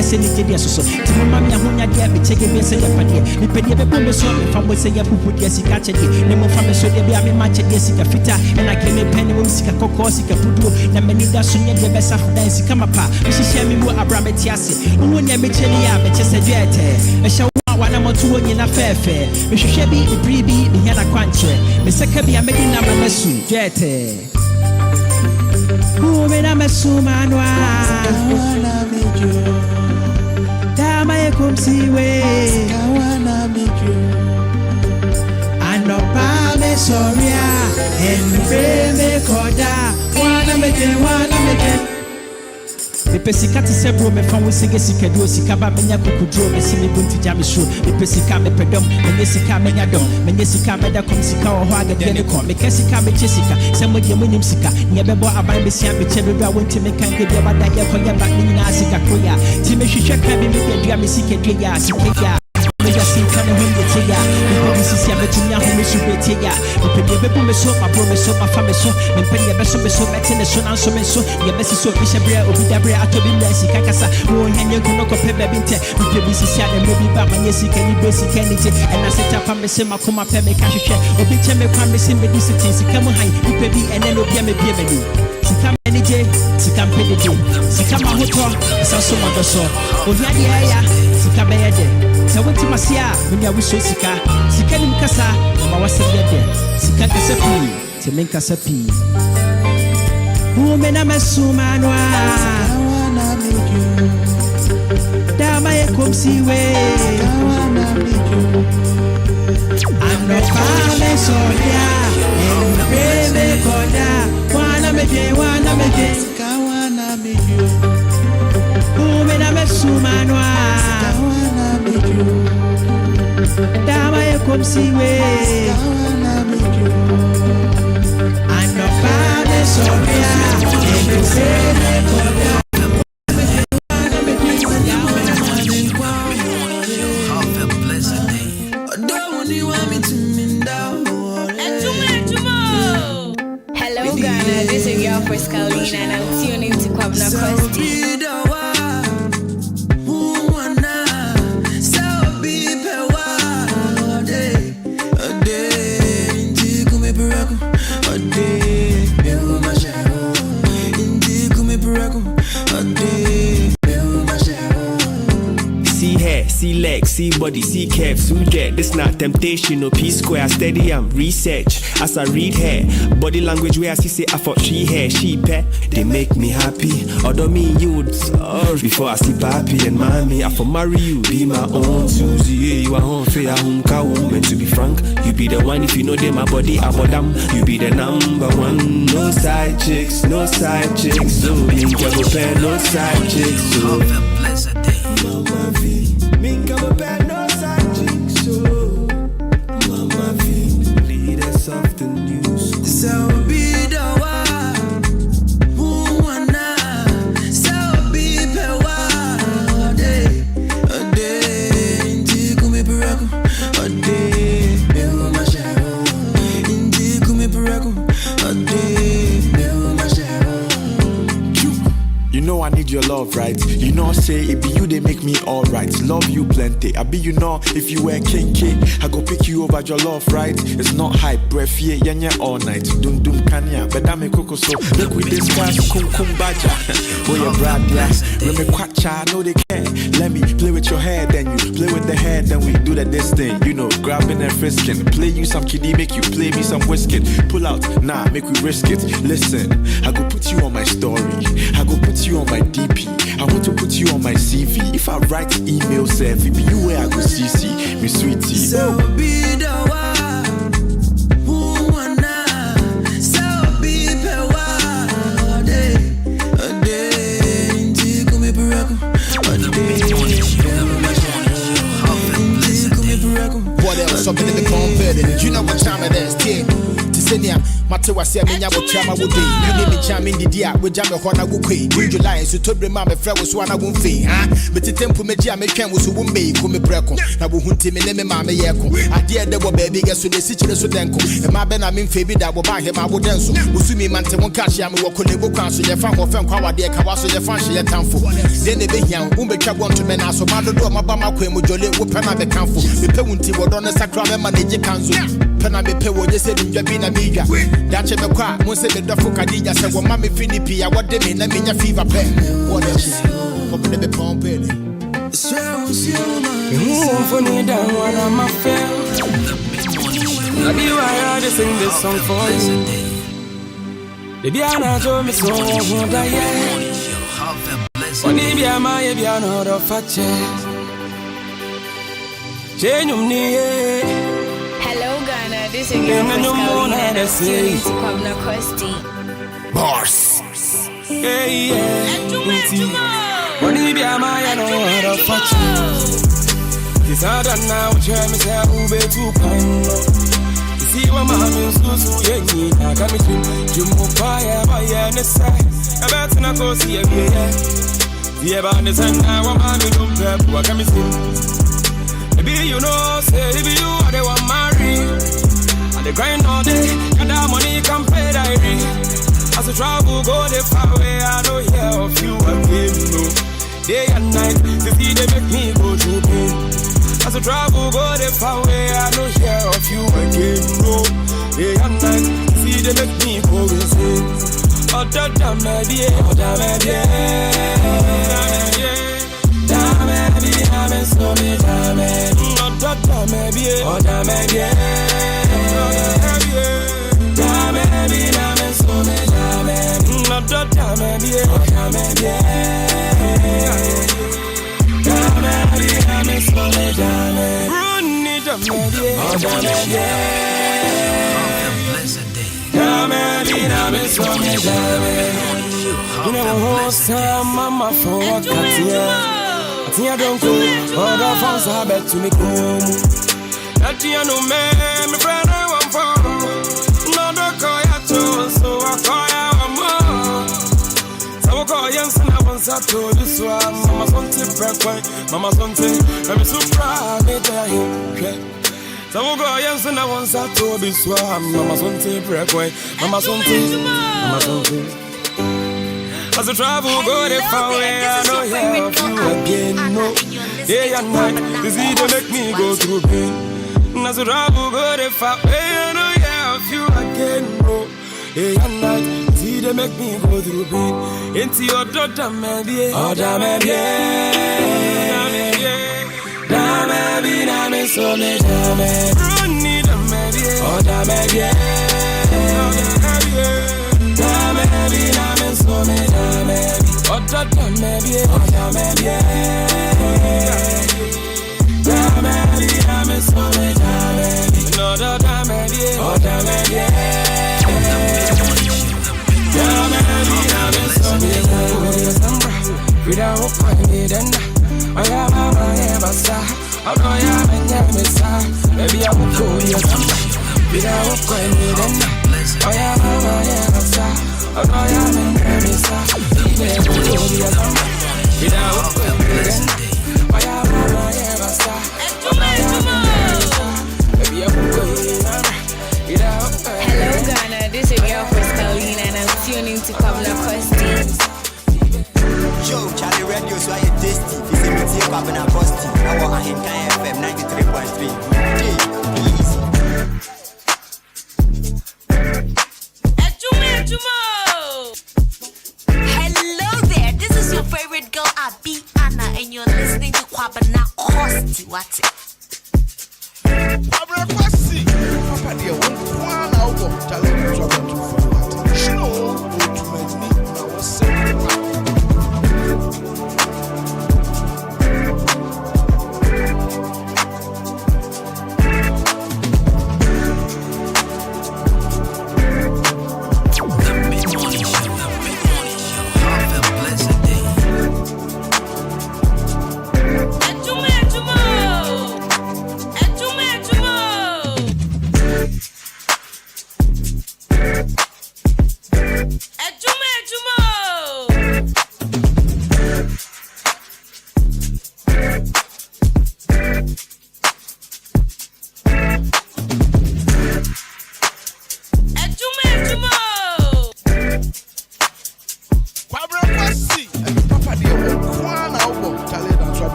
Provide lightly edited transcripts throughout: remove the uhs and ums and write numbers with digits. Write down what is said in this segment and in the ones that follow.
yes any day so to mamma hunya dia be check me say yapade me pedi be bombe so me fam say yapupu dia sika chede ne mo fam so dia be ma chede sika fita na ke me pen mo sika kokko sika pudu na mani da so nya de be sa dan sika mapa me hihia me mu abrameti ase wo nya me cheni ya be chese duete e hye wana mo tuwo nyina fefe me hwehwe bi ibribi me hia na kwanche me seka bi amedi na manasu duete me na mesu manwa kawana mejo dama ye kumsiwe kawana mejo anopa me soria enfe me koda wana meje me pesika ti sebro me fa wo sige sikadu sika ba menya kokudro me simi bunti jame show me pesika me pedom me sika menya dom me sika me da kom sika wo ho agade ne ko me kesika me chesika se mo de munim sika nye bebo aban be sia me chebe do wonti me kan ke de ba da ye ko ye ba ni na sika koya ti me hwehwe ka bi me de dua me sika dua ya sika ya me da sika no hende te ya me bi sisia me tunya ho me sube te ya me pede be bu me so ma bro me so ma fa me so me pede be so mete ne so na so me so ye be so bi shebre obi dabre atobi me sika kasa wo hanye kuno ko pe be binte me bi sisia de me bi ba ma nye sika ni be sika ni te and I set up me se makoma pe me ka hwehwe obi che me kwa me se me di siti sika mo han me bi ene no bia me bia me ni sika me ni je sika me de je sika ma hoto sa so ma do so obi ade ya sika be ye de sa wonti masia me ya wuso sika sika nim kasa ma wase ye de sika kasa pi te men kasa pi wo me na mesu manwa kawana mejo dama ye komsiwe kawana mejo anopa me soria enfe me koda wana meje kawana mejo wo me na mesu manwa kawana mejo dama ye komsiwe kawana mejo anopa me soria enfe me koda This is your first Carolina and I'm tuning to Kwabna Kosti. See legs, see body, see curves, who get this not temptation, no P square, steady and research. As I read her, body language where I see say I thought she hair, she pet, they make me happy. Although me youths, before I see papi and mommy, I for marry you, be my own Susie, you are home fair, home cow, meant to be frank. You be the one if you know them, my body, I bought them. You be the number one, no side chicks, so you can pair, no side chicks, so Mama V. Mink of a bad no side chicks, so Mama V, lead us off the news. So be the one who wanna, so be the one. A day, inti kumi peraku. A day, behu mashero. Inti kumi peraku. A day, behu mashero. You know I need your love, right? You know say it be you they make me alright. Love you plenty. I be you know if you were kinky, I go pick you over your love, right? It's not hype, breath yeah, yeah all night. Dum dum kanya, but I make coco so look with this guy kum baja. Oh your brad yes, let me quacha, know they care. Let me play with your hair, then you play with the head, then we do this thing, you know, grabbing and frisking. Play you some kiddie, make you play me some whiskey. Pull out, nah, make we risk it. Listen, I go put you on my story, I go put you on my DP. I want to put you on my CV. If I write email, say it be you where I go CC, me sweetie. So be the one who wanna, so be the one. A day, inti kumi peraku. A day, what else? Something in the converted. You know what time it is, yeah. senior. Matewa say me nya wo chama wo dey. You need me charming the dia we jam me hona wo kwe. July so to bring my friend was one won fe. Ha. But the tempo me dia me twen wo so wo me ko me breko. Na wo hunti me ne me ma me ye ko. Ade de wo baby get so de si chire so denko. E ma be na me mfe bi da wo ba he ma wo den so. Wo su mi mante won cash ya me wo ko le go kwan so ye fa ho fe kwa wade ka wa so ye fa hye ye tamfo. De ne be hian wo be twa won to me na so ma do ma ba ma kwa mu jole wo pe na be kanfo. Me pe wunti wo do ne sakra me manage kanzo. Pe na me pe wo ye se dum bi na me dwa. Da che me kwa mo se me dofo kadija se wo ma me finipi ya wo de me na me nya fever pe. What a shit. Open the pump it. Funny down what I'm a fail. I be why I sing this song for you. Baby, I know to me so won't I Only be a my be another fatche. Change Hello Ghana, this is your first Carolina and I'm tuning to Kwabena Kosti. Boss. Hey, yeah. Only be a my another fatche. This other now, Jeremy said, who be too kind. See what mommy so yeah, I got me to fire by any side. I bet not go see a yeah, about the time now, mommy don't prep what can me see. Maybe you know, say, if you are the one married, and the grind all day, and that money can pay diary. As I travel, go the far away, I don't hear of you again, no. Day and night, the see they make me go through pain. As I travel, go the far away, I don't hear of you again, no. Day and night, see they make me go insane. Oh, damn, baby, oh, damn, baby, damn, baby, I'm so me, damn, baby, oh, damn, baby, oh, damn, baby, damn, baby, I'm so me, damn, baby, oh, damn, baby, oh, damn, baby. You know what's time, mama, for what I think I don't go. All the phones I bet to me come. That you know me, my friend, I want for. No, don't call you too, so I call you more. So I call you and I want to do this one. Mama, something break, mama, something. I'm so proud, me tell you. So I call you and I want to do this one. Mama, something break, mama, something. Mama, something. As I travel, go the far away, I know hear of you again, no. Day and night, this is to make me go through pain. As I travel, go the far away, I know hear of you again, no. Day and night, this is to make me go through pain. Into your daughter, maybe, oh, damn, maybe, damn, so me, damn, maybe, oh, damn, maybe, damn, so me, damn, oh, damn, maybe, oh, damn, maybe, damn, so me, damn, no, damn, maybe, oh, damn, maybe, damn, so me, damn, without finding it, and I am a bassa, I know I am a yamisa, maybe I will go here, without finding it, and I am a bassa. I am Hello Ghana, this is your first Carolina and I'm tuning to Kwabena Kosti. Yo, Charlie Radio, so I tasty. This is me, Kwabena Kosti. Our Ahenkan FM 93.3. Please. Hello there, this is your favorite girl, Abi Anna, and you're listening to Kwabena Kosti. What's it? Kwabena Kosti. Papa dear, one out of Charlie trouble to forward. Show to me now was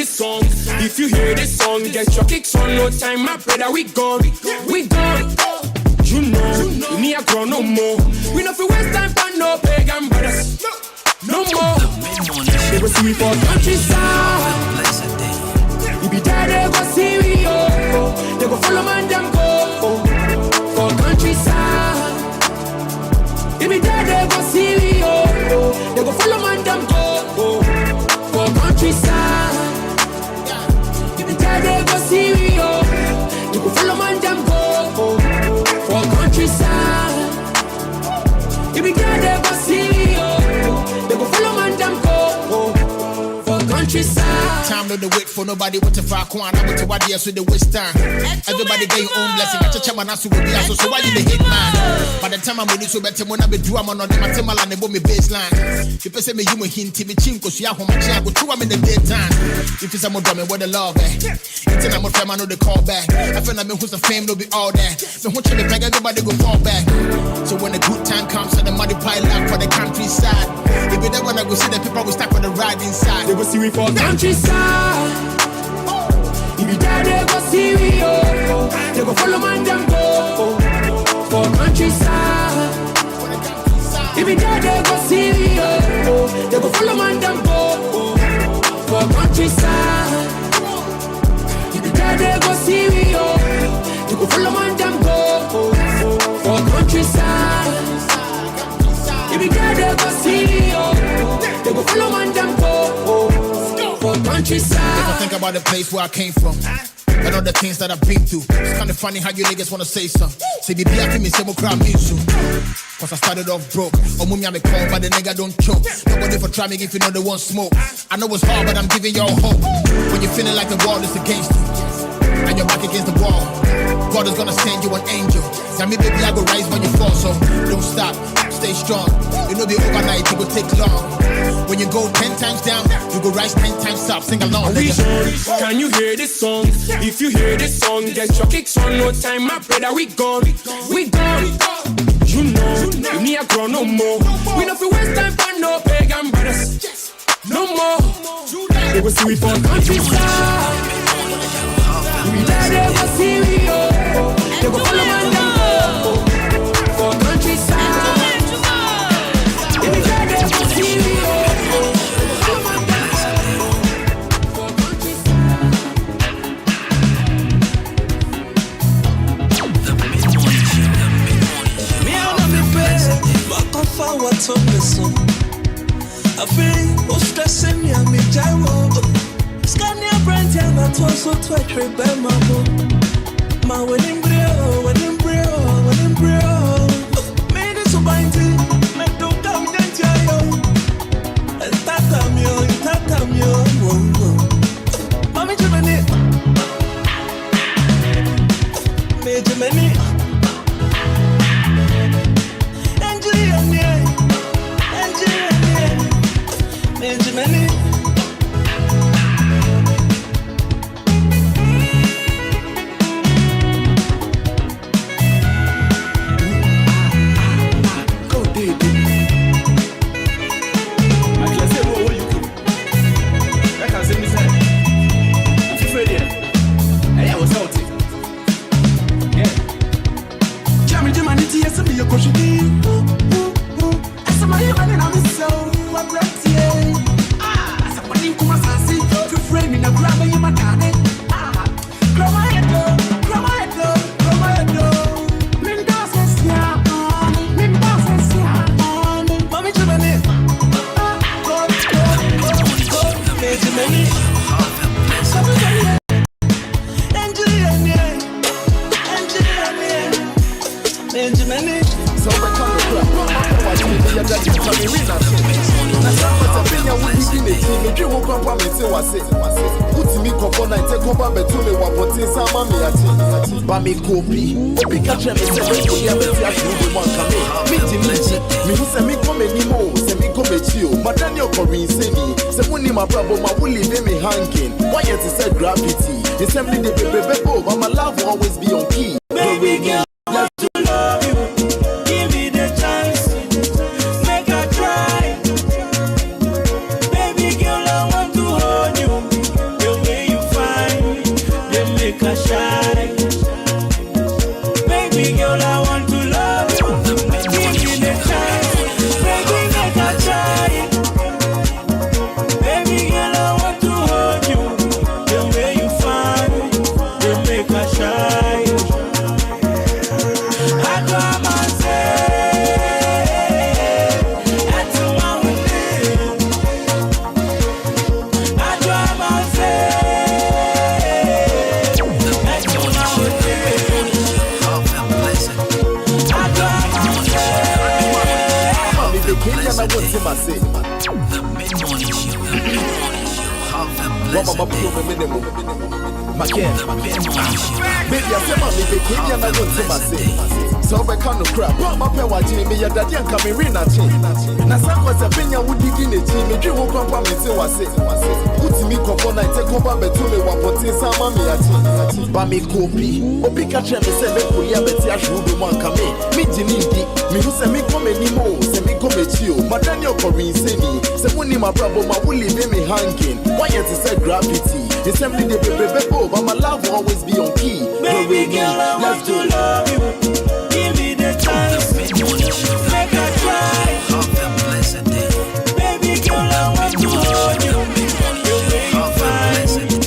this song, if you hear this song, get your kicks on. No time, my brother, we gone. You know, me a grow no more. We no fi waste time for no pagan brothers. No more. They go see we for countryside. You be there, they go see we oh. They go follow man them go for countryside. You be there, they go see we oh. They go follow man them go for countryside. You be there, they go see we oh. They go follow man them go for countryside. You be there, they go see we oh. They go follow man them go for countryside. Time no wait for nobody. What if I can't? I went to what years with the waste time. Everybody get your own blessing. I just man ask you with the answer. So why you the hit man? By the time I'm ready, so better when I be do I'm on them. I tell my land about me baseline. People say me you me hint me chin cause you have my chair. Go through I'm in the daytime. If it's a more drumming, what the love eh? It's I'm a friend, I know the call back. I feel like me who's the fame, no be all that. So who me beg everybody go fall back. So when the good time comes, and the money pile up for the countryside. If you don't wanna go see the people, we stack on the ride inside. They go see we for countryside. If you die, they go see we oh. They go follow man them go for countryside. If you die, they go see we oh. They go follow man them go for countryside. If you die, they go see we oh. They go follow man them go for countryside. If you die, they go see we oh. They go follow man them go. Countryside. If I think about the place where I came from and all the things that I've been through, it's kind of funny how you niggas wanna say something. Say the beer me say more crowd me too. Cause I started off broke. Or mummy I'm a call, but the nigga don't choke. Nobody for try me if you know they won't smoke. I know it's hard, but I'm giving y'all hope. When you're feeling like the world is against you and you're back against the wall, God is gonna send you an angel. Tell me baby I go rise when you fall, so don't stop, stay strong. You know the overnight it will take long. When you go 10 times down, you go rise 10 times up. Sing along. Can you hear this song? If you hear this song, get your kicks on. No time, my brother, we gone. You know, me a grow no more. We no fi waste time for no pagan brothers. No more. They go see we for countryside. We there, they go see we oh. They go follow man down go for countryside. If we there, they go see we oh. What's on the song? I feel stressing me, I'm a gyro. Scania brand, I'm not so twice, my wedding brio, made it so binding, let don't come down to you. And tatam yo, Mommy Jimmy, Major Many. Benjamin. Go, baby. I can say what you do. I can say this. I'm too afraid here. I was out. Yeah. Jammy, the man, it's yes, I'm your coach. As my man, and I'm so I'm somebody come and see you frame in a grab in my car. Grow my head low. Min bosses ya Mommy Jimmy. Benjamin. So we come to grab. Watch me be a daddy for me win that. Na samba tapenya wudi ni team me dwe kwa kwa mete wase. Uti mi kofo na ite koba betule wa potin sama me ati. Ba me kopi. Obi ka tre me se me ya beti a shubu wan kame. Me ti me hu se me come ni mo, se me come chi o. But Daniel Corin se ni, se woni ma brabo ma wuli be me hanging. Why you say gravity? The assembly the baby bo, but my love will always be on key. Baby girl, let's do love you. Give me the chance. Make a try. Baby girl, I want to hold you. na won't him I say. The mid-morning show. Have a blessed day. Again, baby, I say, mommy, they came here and I want to say. So I can't crap. My pay watching me, your daddy and coming in at him. Nasa was a penya would dig in a team. If you won't come and say, was it? Put me coupon, I take over between one point in some mommy at him. Bami copy. Opi catch me, say, we have a tea, I should be one coming. Me, Jinindi, me who say me come anymore, say me come at you. My Daniel Corinne say me, say, when my brother, my will leave me hanging. Why yet to say gravity? It's simply the baby, but my love will always be on key. Baby girl, I want to love you. Give me the chance. Make a try. Have a blessed day. Baby girl, I want to hold you.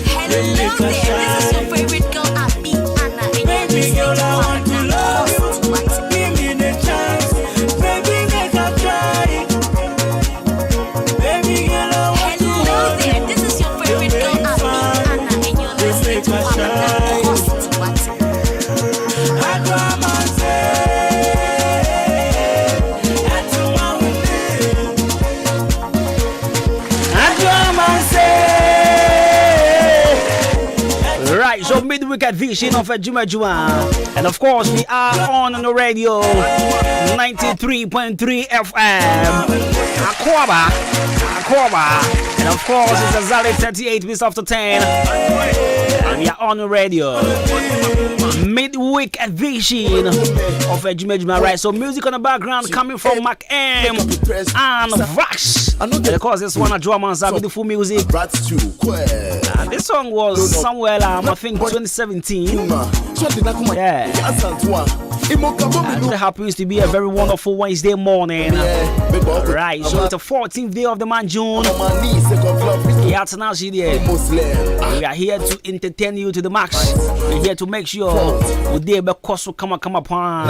Hello there, this is your favorite girl, Abby Anna, and you're listening to Kwabena. Give me the chance. Baby, make a try. Baby girl, I want to Hello hold you. there, this is your favorite girl, Abby Anna, and you're listening to Kwabena. Right, so midweek edition of Adwuma-Adwuma, and of course we are on the radio 93.3 FM Akwaba, and of course it's exactly 38 minutes after 10, and we are on the radio midweek edition of Adwuma-Adwuma. Right, so music on the background coming from Mac M and Vax, and of course this one Adwuma is beautiful music. This song was somewhere, I think 2017. Yeah. And it happens to be a very wonderful Wednesday morning. Right, so it's the 14th day of the month, June. We are here to entertain you to the max. We're here to make sure come upon.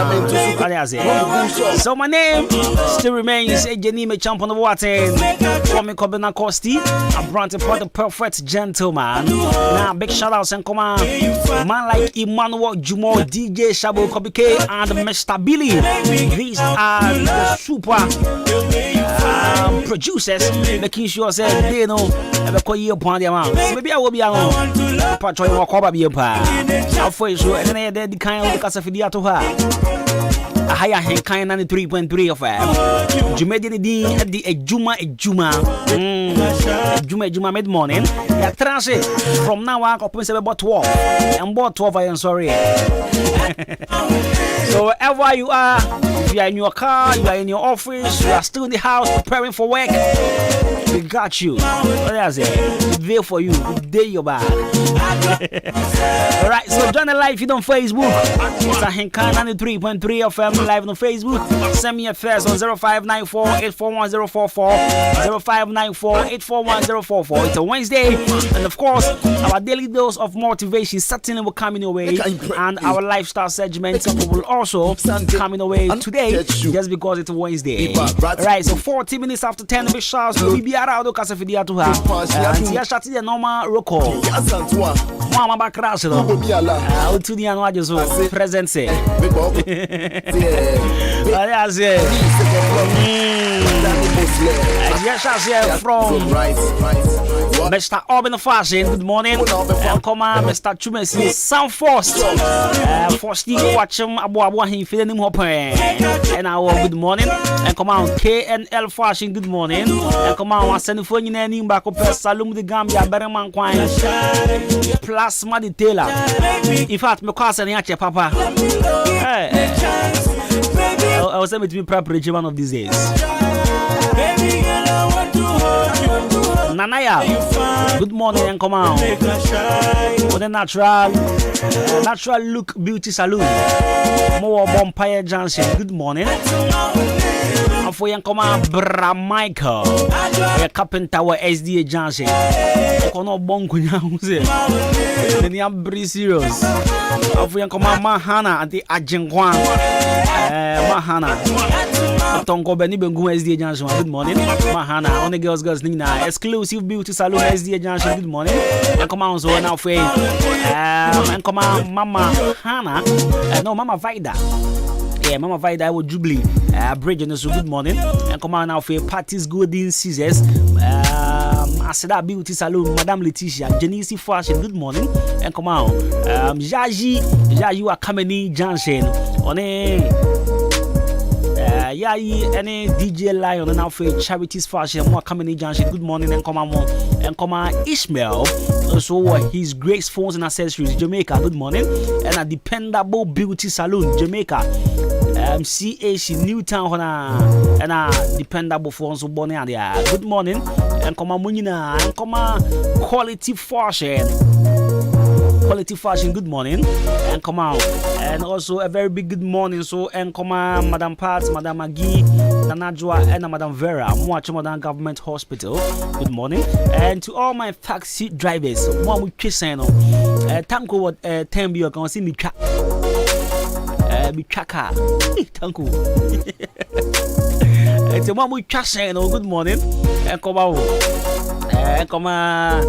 So my name still remains Ejenime Champion of Water. From me Kobena Kosti, I'm brought the perfect gentleman. Now big shout outs and come on. Man like Emmanuel Jumo, DJ Shabo Kobike, and Mr. Billy. These are the super producers, making sure that they know ever call you upon their mouth. Maybe I will be alone. Patrol walk over be a pa. I'll for you, and then they kind of cast a video to her. A higher hand kind 93.3 of Jumedi at the Adwuma mid morning. Yeah, transit from now on, open about 12 and about 12. I am sorry. So wherever you are, if you are in your car, you are in your office, you are still in the house preparing for work, we got you. What is it? There for you. There you're back. Alright, so join the live feed on Facebook. It's Ahenkan 93.3 FM live on Facebook. Send me a first on 0594-841-044, 0594-841-044. It's a Wednesday, and of course, our daily dose of motivation certainly will come in your way, and our lifestyle segment will also come in your way today, just because it's a Wednesday. Right, so 40 minutes after 10, big shouts to BBR Auto Casafidia to her. And here shot the normal record. Mama Bacrash, to the annual just present say. Yes, from Mr. Urban Fashion. Good morning. Welcome, Mr. Chumesi. Sound Forced. Forced watch him. Abu he feeling him open. And our good morning. And come on, KNL Fashion. Good morning. And come on, send for you name back up. Salum the Gambia, Berman Quine. Plasma the Taylor. In fact, my cousin here, Papa. I was able to be proper one of these days. Nanaya, good morning and come on. For the natural look beauty salon. More Bompire Johnson, good morning. And for young come on, Bra Michael, a carpenter SDA Johnson. Kono bonku nyauze. Then you are serious. And for young come on, Mahana and the Ajenkwan. Mahana. Tonko Benny Bengu SDA Johnson, good morning. Mahana, on the girls Nina, exclusive beauty salon SDA Johnson, good morning. And come on, so now for and come on, Mama Hana, no, Mama Vida. Yeah, Mama Vida, I will jubilee. Bridget, so good morning. And come on now for parties, golden scissors. Aseda Beauty Salon, Madame Letitia, Janice Fashion, good morning. And come on, Jaji are coming in Johnson on a any DJ Lion and now for Charities Fashion, more coming in Johnson, good morning. And come on, Ishmael, also his Grace Phones and Accessories, Jamaica, good morning. And a Dependable Beauty Salon, Jamaica. CAC Newtown and a Dependable Phones, good morning. And come on, Munina, and come on, Quality Fashion, good morning. And come on, and also a very big good morning. So, and come on, Madam Pat, Madam Maggie, Nanajwa, and Madam Vera, Modern Government Hospital, good morning. And to all my taxi drivers, one with Chisano, Tanko, what Tembi, you can see me track. Chaka, thank you. It's a mom with Chasano, good morning. And come on,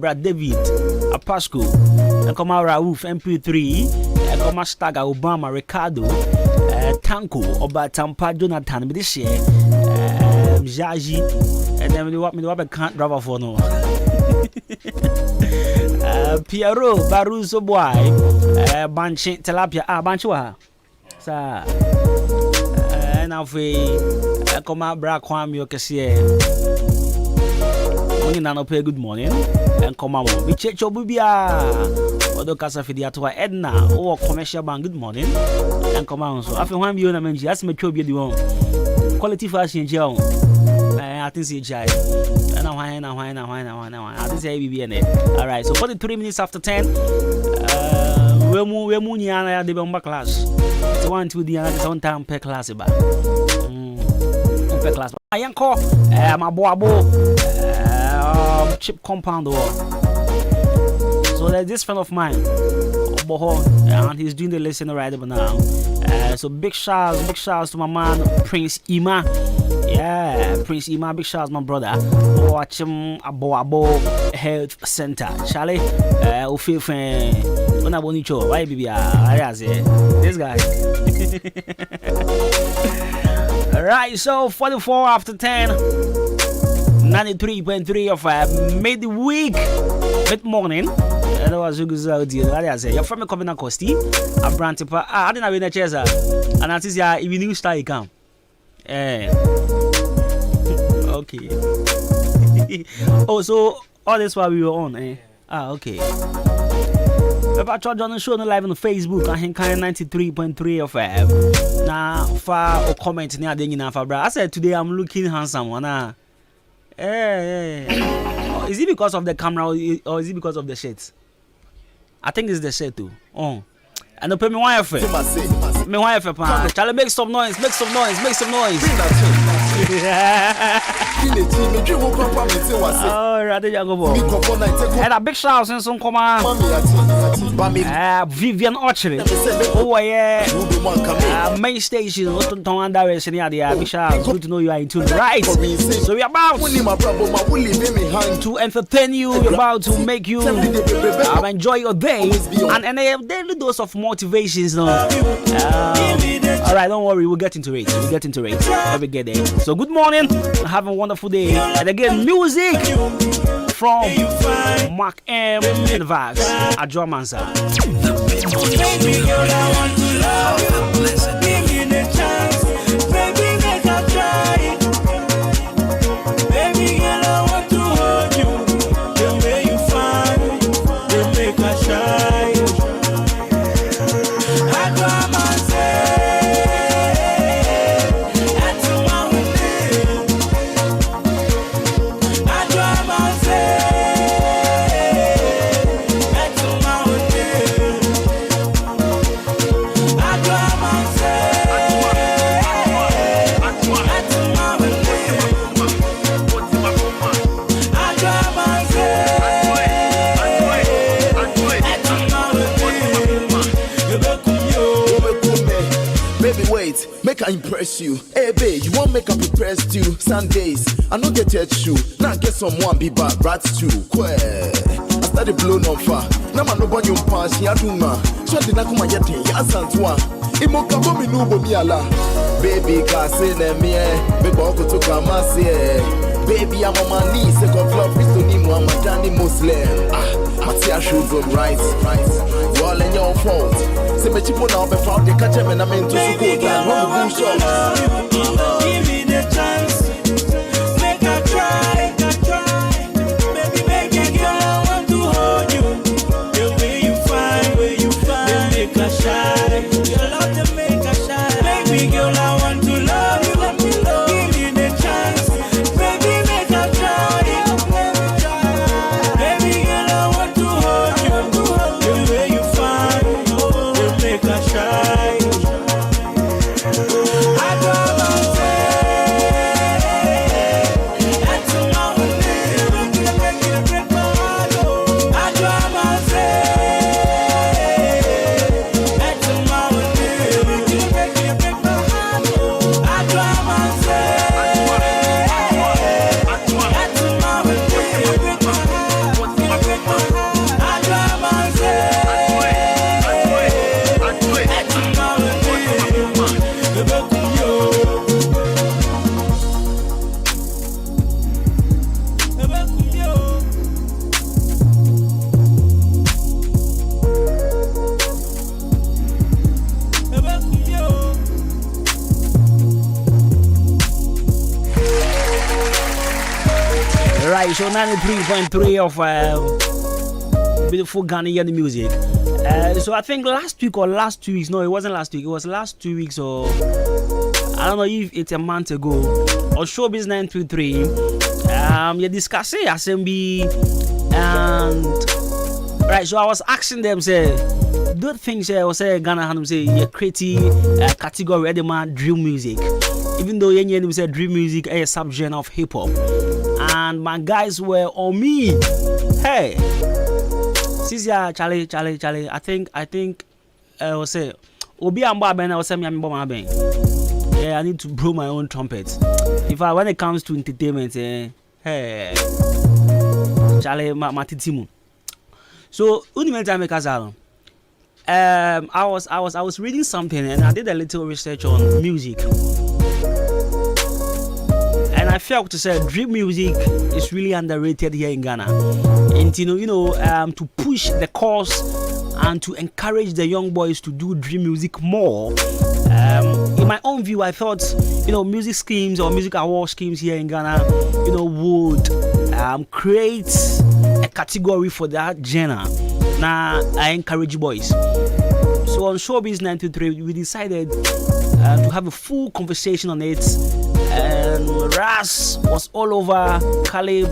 Brad David, Pasco, and come on, Raouf, MP3, and come on, Staga, Obama, Ricardo, Tanko, Oba Tampa, Jonathan, this year, Jaji, and then we want me to have a can't drive for no. Piero, Baruso boy, Banchi, Tilapia, Banchua, sir. And now we come out, Braquam, you can see. Good morning, and come on, we check your bubia. Odo Casa Fidiatua Edna, or Commercial Bank, good morning, and come on. So, after 1 million, I mean, just make sure you one quality fashion, Joe. I think it's Jai. And I think it's alright, so 43 minutes after 10. We're moving the bomba class. It's 1 to the other on time per class. Per class. I am called my boabo chip compound. So there's this friend of mine, and he's doing the lesson right about now. So big shouts to my man Prince Ima. Yeah, Prince Ima, big shouts my brother. Watch him Abo Health Center. Charlie, feel fan. When I want you, why baby? This guy. Right, so 44 after 10. 93.3 of midweek, mid-morning. That was a good idea. You're from a Covenant Costi. I'm Brantipa. I didn't have any chairs. And I see if you new style, you come. Okay. Oh, so all this while we were on, okay. If I try to show live on Facebook, I think 93.3 of now far or comment near the enough. I said today I'm looking handsome. Is it because of the camera or is it because of the shades? I think it's the shade too. Oh, and the me wife. Me wife, Charlie, make some noise. Oh, rather young. And a big shout and some command. Vivian Archery. Oh, yeah. Main station. Big shout. Good to know you are in tune. Right. So we're about to entertain you. We're about to make you enjoy your day. And a daily dose of motivations. Alright, don't worry. We'll get into it. Every get there. So good morning. Have a wonderful day. And again, music from Mark M. and Vax Adwuma-Adwuma. Baby girl, I want to love you. Give me the chance. Baby, make a try. Baby girl, I want to hold you. The way you find, they make a shy. Make I impress you. Hey babe, you want make up impress you. Sundays, I no get your shoe. Now get someone be bad rats too. I started blowing on fire. Now man no born you pass. Adwuma. So the nakuma yete ya santwa. Imoka bomi nubo miala. Baby kasi ne mie, baby oko to kamasi. Baby, I'm on my knees, second floor, please don't need more, I'm a Danny Muslim. Matia shoes on right. Well, and your fault. Say, me chip on be found the catch and I'm into school. Give me the chance. Make a try. Baby, make a girl, I want to hold you. The way you find, make a shine. Your love to make a shine. Baby girl, I want to love you. Give me the chance. Baby, make a try. Baby girl, I want to hold you. The way you find, make a shine. Right, so 93.3 of beautiful Ghanaian music. So I think last week or last 2 weeks, no, it wasn't last week, it was last 2 weeks, or I don't know if it's a month ago, on Showbiz 923, you're discussing SMB, and right, so I was asking them, say, do things I was saying Ghana Hanum say you create category where the man drill music, even though you say drill music is a subgenre of hip hop. And my guys were on me. Hey, Sisia, Charlie. I think, was say, Obi Amba Ben, I was saying, yeah, I need to blow my own trumpet. When it comes to entertainment, hey, Charlie, Matitimu. So, I was reading something and I did a little research on music. And I felt to say drill music is really underrated here in Ghana. And to push the cause and to encourage the young boys to do drill music more. In my own view, I thought music schemes or music award schemes here in Ghana, would create a category for that genre. Now I encourage boys. So on Showbiz 93, we decided to have a full conversation on it. And Ras was all over. Caleb,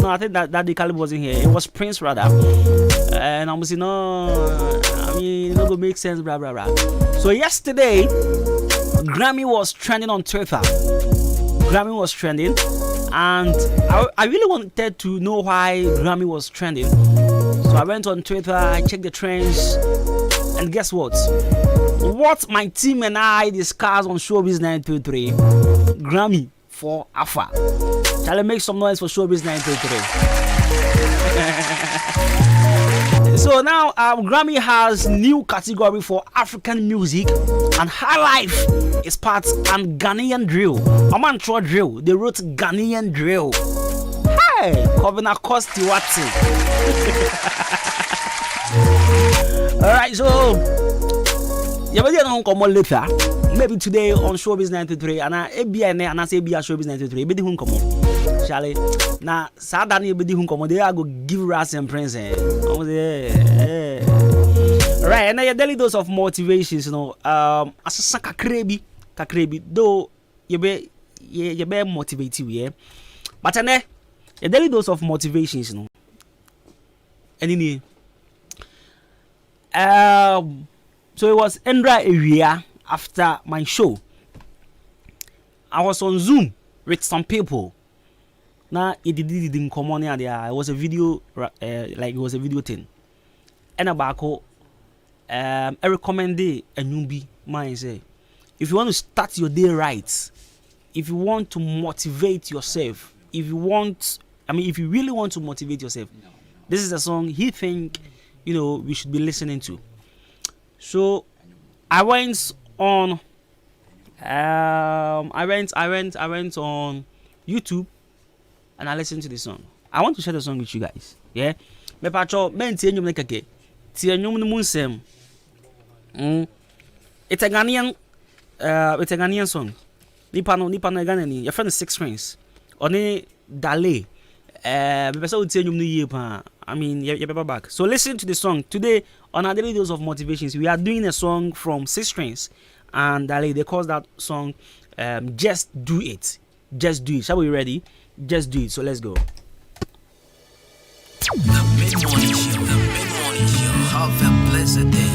no, I think that the Caleb wasn't here. It was Prince rather. And I was saying, no, I mean, it don't make sense, blah blah blah. So yesterday, Grammy was trending on Twitter. Grammy was trending, and I really wanted to know why Grammy was trending. So I went on Twitter, I checked the trends, and guess what? What my team and I discussed on Showbiz 923, Grammy for Afa. Shall I make some noise for Showbiz 923? So now Grammy has new category for African music, and High Life is part and Ghanaian drill. Amantra drill. They wrote Ghanaian drill. Hey, Kovina Kosti Watsi. Alright, so you will not come on later. Maybe today on Showbiz 93 and I say Showbiz 93. Be the hun come on. Shall I? Now, Sadani be the hun come on. They are go give Ras and Prince. Right, and now your daily dose of motivations, as a kakrebi, though you be motivate you, yeah. But then your daily dose of motivations, Any so it was Endra area after my show. I was on Zoom with some people. Now it didn't come on there. It was a video, like it was a video thing. And about I recommend a newbie man say, if you want to start your day right, if you want to motivate yourself, if you really want to motivate yourself, this is a song he think we should be listening to. So I went on I went on YouTube and I listened to the song. I want to share the song with you guys. Yeah. Me pacho ben tie nyum ne keke. Tie nyum no munsem. It's a Ghanaian song. Nipa no Ghana ni. Your friend is 6 Strings. Oni Dale. Me pesa tie nyum no yie pa. I mean, you're back. So listen to the song. Today on our daily dose of motivations, we are doing a song from 6 Strings and Dale. They call that song Just Do It. Just Do It. Shall we be ready? Just do it. So let's go. The mid-morning show. Have a blessed day.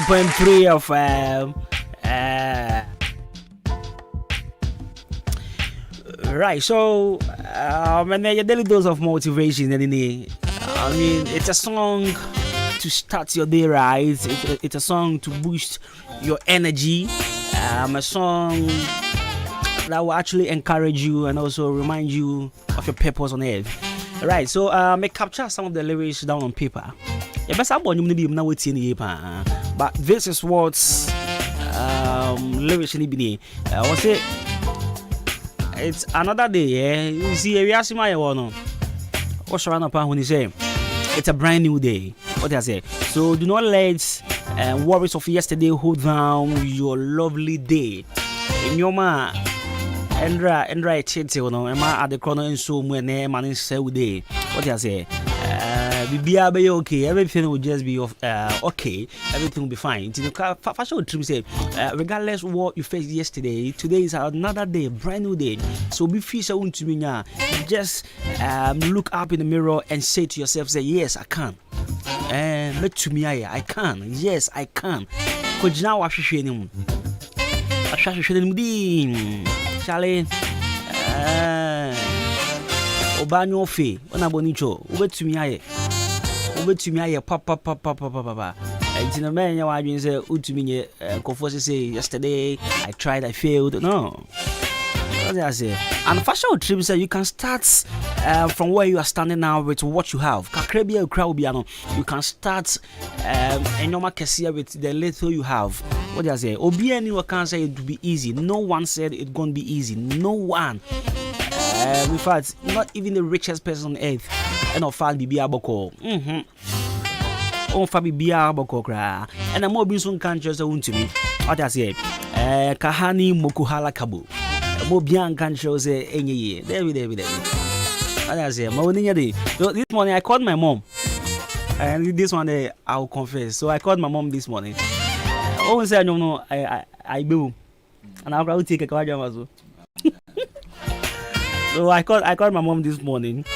Point 3 of right. So and then your daily dose of motivation. I mean, it's a song to start your day right. It's a song to boost your energy. A song that will actually encourage you and also remind you of your purpose on earth. Right. So may capture some of the lyrics down on paper. But this is what's lyrics in the I will say it's another day. Yeah, you see, we ask my one. What's around upon when you say it's a brand new day? What I say? So do not let worries of yesterday hold down your lovely day. In your man, Endra, chete, you know, at the corner and so when man is say day. What I say? Be okay, everything will just be okay, everything will be fine. Fashion Trim said, regardless of what you faced yesterday, today is another day, brand new day. So be fearful to me now. Just look up in the mirror and say to yourself, say, yes, I can. Look to me, I can. Yes, I can. Kojina wa hwehwe ni mu. Ahwehwe ni mu di. Chale Obanyo fe, ona bonicho, ubetumi aye papa. It's a man, you say, Utumi, Kofosi say, yesterday I tried, I failed. No. What did I say? And fashion trip say you can start from where you are standing now with what you have. Kakrebia crowbiano. You can start and normal cassia with the little you have. What did I say? Obiani can say it would be easy. No one said it's gonna be easy. No one. In fact, not even the richest person on earth. And of fact, Bibi Aboko. On Fabi Bia Bokokra, and a more Bison can't just own to me. What I say, Kahani Mokuhala Kabu, Mobian can't show say any year. David. What I say, Monier. This morning I called my mom, and this one day I'll confess. So I called my mom this morning. Always say, no, I do, and I'll probably take a card. So I called my mom this morning.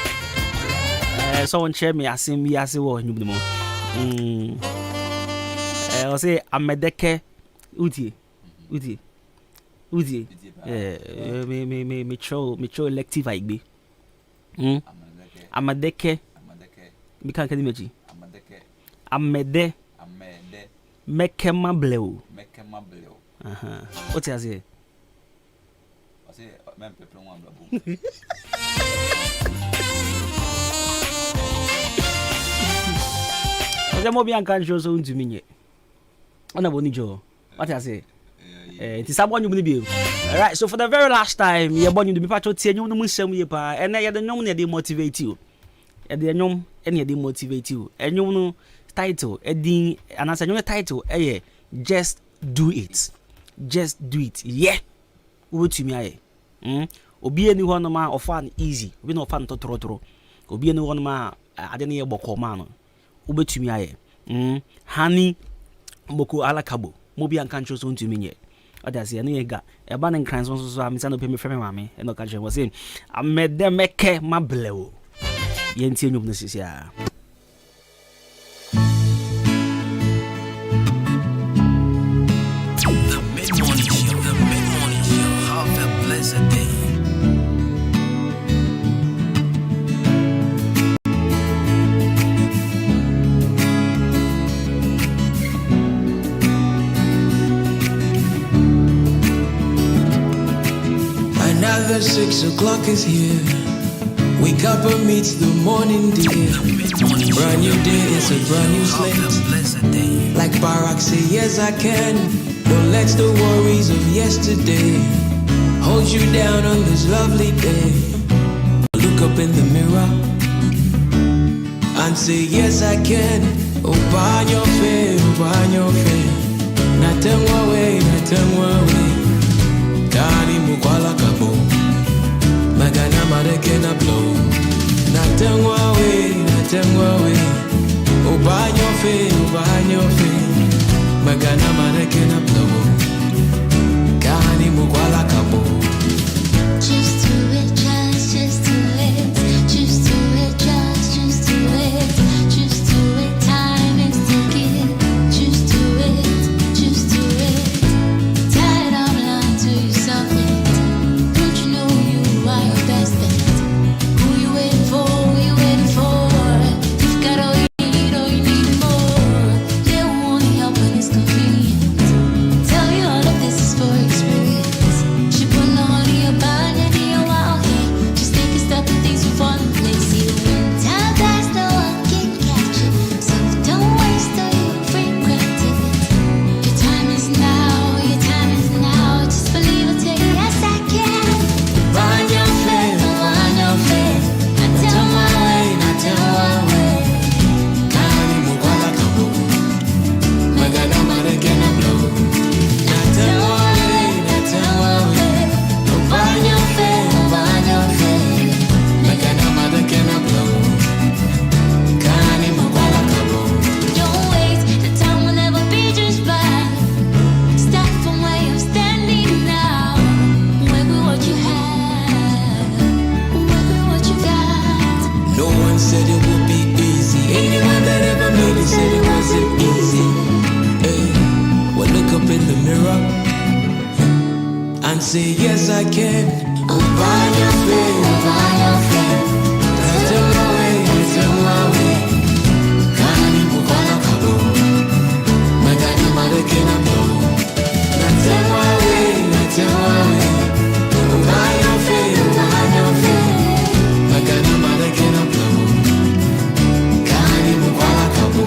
Someone shared me, I see what you know. I say Amedeke Uti. Me show elective I be. Amedeke. Me can't imagine. Amede. Mekema bleu. What you say? I say men people want blabu. The Mobian can't show so to me. On a bonijo. What I say? It is someone you will be. Alright, so for the very last time, you're born to be part of the Muslim, and I had the known they motivate you. And they know any they motivate you. And you know, title, and as I know the title, just do it. Just do it. Yeah. What to me? Obi anyone man of fun easy. We no fun to throw. Obi anyone man, I didn't hear about man. Ubetumi aye hani mboko ala kabo mobi an kancho so ntumi nye odase ene yega e ba ne nkran so amisa no pe me freme mame e no kancho was saying amede meke mablewo ye ntie nyum no sisi a The mid-morning show, have a blessed day. Another 6 o'clock is here. Wake up and meet the morning dew. Brand new day, it's a brand new slate. Like Barack say, yes I can. Don't let the worries of yesterday hold you down on this lovely day. Look up in the mirror and say, yes I can. Open your face, open your face. Nothing away. Kani mukwala kabo Magana marekena blow Natengwa we Ubanyo fe Magana marekena blow Kani mukwala kabo Just do it, just do it. Just do it, just do it. Just do it, time is ticking. Just do it. Tired of lying to yourself. Don't you know you are your best bet? Who you waiting for? You've got all you need more. They won't help when it's convenient. can. Oh, by your faith, that's my way, that's my way. Kani mukala kabo, magani madekena bo. That's my way, that's my way. Oh, by your faith, magani madekena bo. Kani mukala kabo.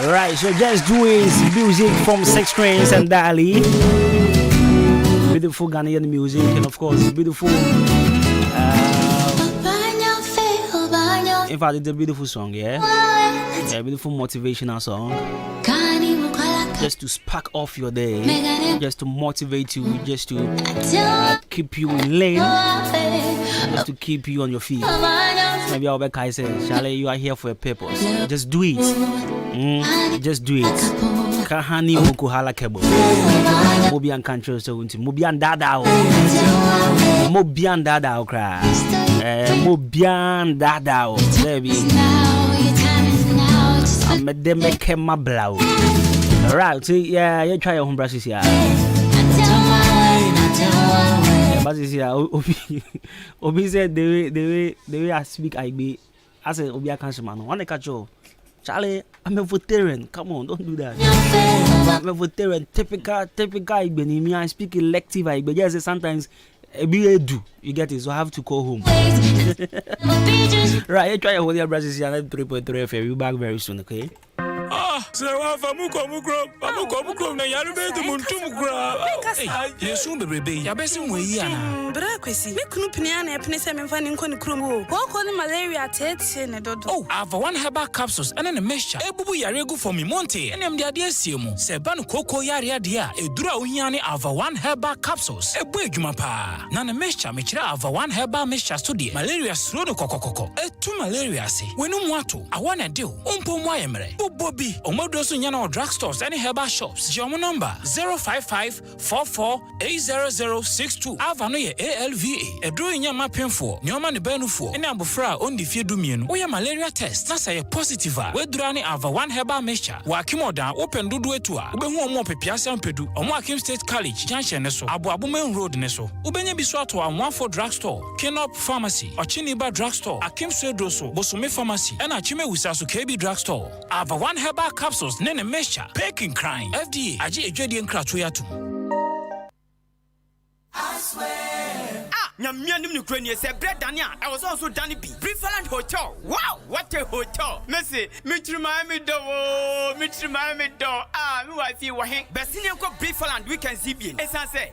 Right, so just doing music from Sex Trains and Dali. Beautiful Ghanaian music, and of course, beautiful. In fact, it's a beautiful song, yeah? Yeah, beautiful motivational song. Just to spark off your day, just to motivate you, just to keep you in lane, just to keep you on your feet. Maybe I'll be say, Charlie, you are here for a purpose. Just do it. Just do it. Kahani Mokuhala Kebo. Mobian control so Mobian Dada. Mobian Dada cry. Mobian Dada. Baby. I made them make my blow. Right, see, yeah, you try your home brushes here. But this year, Obi said the way I speak, I said Obi I can't man. One catch you, Charlie. I'm a veteran. Come on, don't do that. I'm a veteran. Typical. Me, I speak elective. I yes, sometimes be do you get it? So I have to call home. Right, you try your whole brushes here. 3.3 FM. We'll be back very soon, okay? So Famuko na yaru be muntum gra. Yesu bebrebe ya besi mu yi ana. Bra kwesi. Me kunu pnia na epne se memfa ni nkɔ ne krom o. Ko ne malaria tete ne dodo. Oh, Ava one herbal capsules and an mixture. Ebubu yare go for me monte. Enem de ade asiemu. Se ba no koko yare ade a edura ohia ne Ava one herbal capsules. Ebu adwuma pa. Na ne mixture me kira Ava one herbal mixture so de. Malaria sro no kokokoko. Etu malaria se. Wenu mu ato. Awana de o. Umpo mu ayemre. Bobobi. Omodoso nyana o drugstores and herbal shops. Jomo number 05544800062. Ava no ye ALVA. Edru nyama penfo. Nyoma ne benufo. Ene abofra on di fie dumienu. Oya malaria test. Na say positive a. We dura ne Ava one herbal mixture. Wa akimodan open dudu etu a. Obehu omo pepiase ampedu. Omo Akim State College junction ne so. Aboabo main road ne so. Ubenye biso ato a 14 drugstore. Kenop Pharmacy. Ochiniba drugstore. Akim State so. Bosume Pharmacy. Ena Chime Wisasu KB drugstore. Ava one herbal capsules nene mixture. Peking crime. FDA. Aji ejwedi enkrato yatum. I swear. Nyamia nim nukura ni se bread Dania. I was also Danny B. Preferland Hotel. Wow, what a hotel. Messi, Mitri Miami do. Me wife wa hen. Besini ko Preferland weekend CB. Esan say,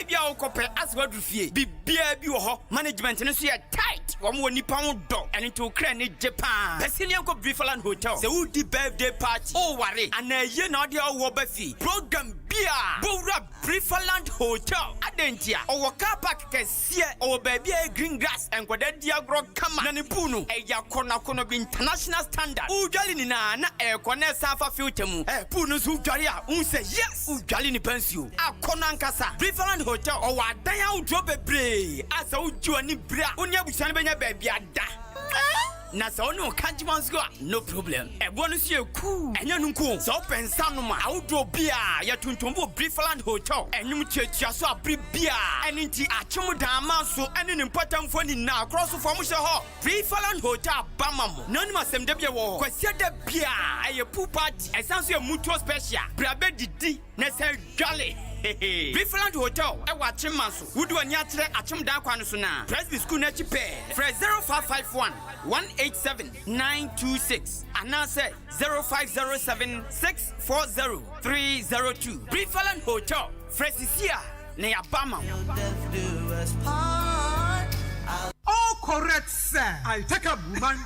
bia o kope as what fie. Bibia bi wo ho. Management no so ye tight. Wo mo nipa ho do. Eni to kra ni Japan. Besini ko Preferland Hotel. Se udi birthday party. Oh ware. Ana ye na ode wo ba fi. Program bia. Bowra Preferland Hotel. Adentia. O car park kesi or baby green grass and what that diagro kama nanipunu a yakona be international standard. Ujali na air corner safa filtemu. Punus who jaria say yes. Ujali ni pensio. A konankasa. Preferland Hotel or what daya drop a bray. As a ujuani bra. Unya bushani baby ada. Na so no kanji go no problem. E bonus you cool. Enya nunku. So pensa no ma outdoor beer ya tuntumbo Preferland Hotel. Enyum chetia so abri beer. Enti achemu dama so ene important phone na cross form she ho. Preferland Hotel bamamo. None ma sem de bia wo. Kwase de beer aye pool party. Esanso e mutual special. Brabe didi na se jolly. Preferland Hotel, I watch him maso. Would you anya tre achim dan kwano so na. Presby school na chipe. Fresh 0551 187 926. Anase 0507 640 302. Preferland Hotel. Fresh is here. Na ya bama. All correct, sir. I take a woman.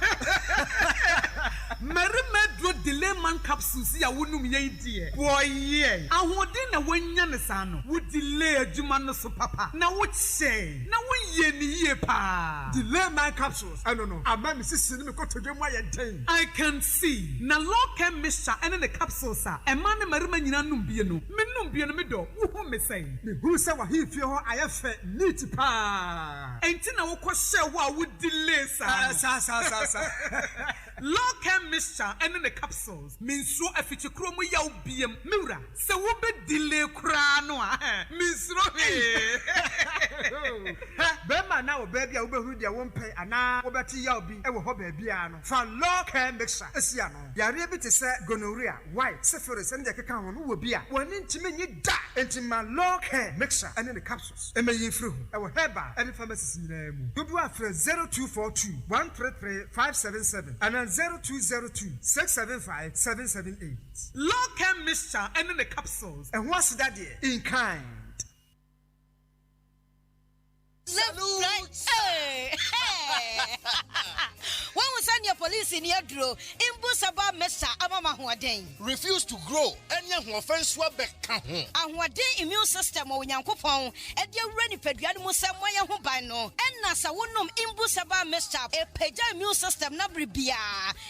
Merimedro delay man capsules ya wonu ye die. Boy ye. Ahode na wanya ne sa no. Wo delay adwuma no so papa. Na wo che. Na wo ye ni ye pa. Delay my capsules. I don't know. Ama mi sisi ni me ko toje mu aye den. I can see. Na local mixture ene the capsules a. E ma ne marima nyina num bie no. Me num bie no me do. Wo ho me say. Me hu say wa hi fie ho aye fe neat pa. Enti na wo ko share wo a wo delay sa. Sa. Local mixture ene the capsules. Min so afiti kro mu ya obiem. Miura. Se wo be delay kra no a. Min sro he. Bema na wo baby a wo be hu dia wo mpe ana wo beti ya obi e wo ho baby a no. Fa local mixture esia no. Yare bi te se gonorrhea, white, syphilis and the keka ho no wo bi a. Woni ntime nyi da. Enti ma local mixture ene the capsules. E me yin firi ho. E wo herba ene pharmacies nyina mu. Dodo afre 0242 133 577 and 0202 675 778. Local mixture ene the capsules. And what's that there? In kind. Salute. Hey. When we send your police in your draw, Imbusaba Mesa Amama Huaden. Refuse to grow. Any offense swabek. And what day immune system or Yankopon, and your ready pediatric Samoya Hubano, and Nasa Wunum Imbusaba Mesa, a peja immune system Nabribia.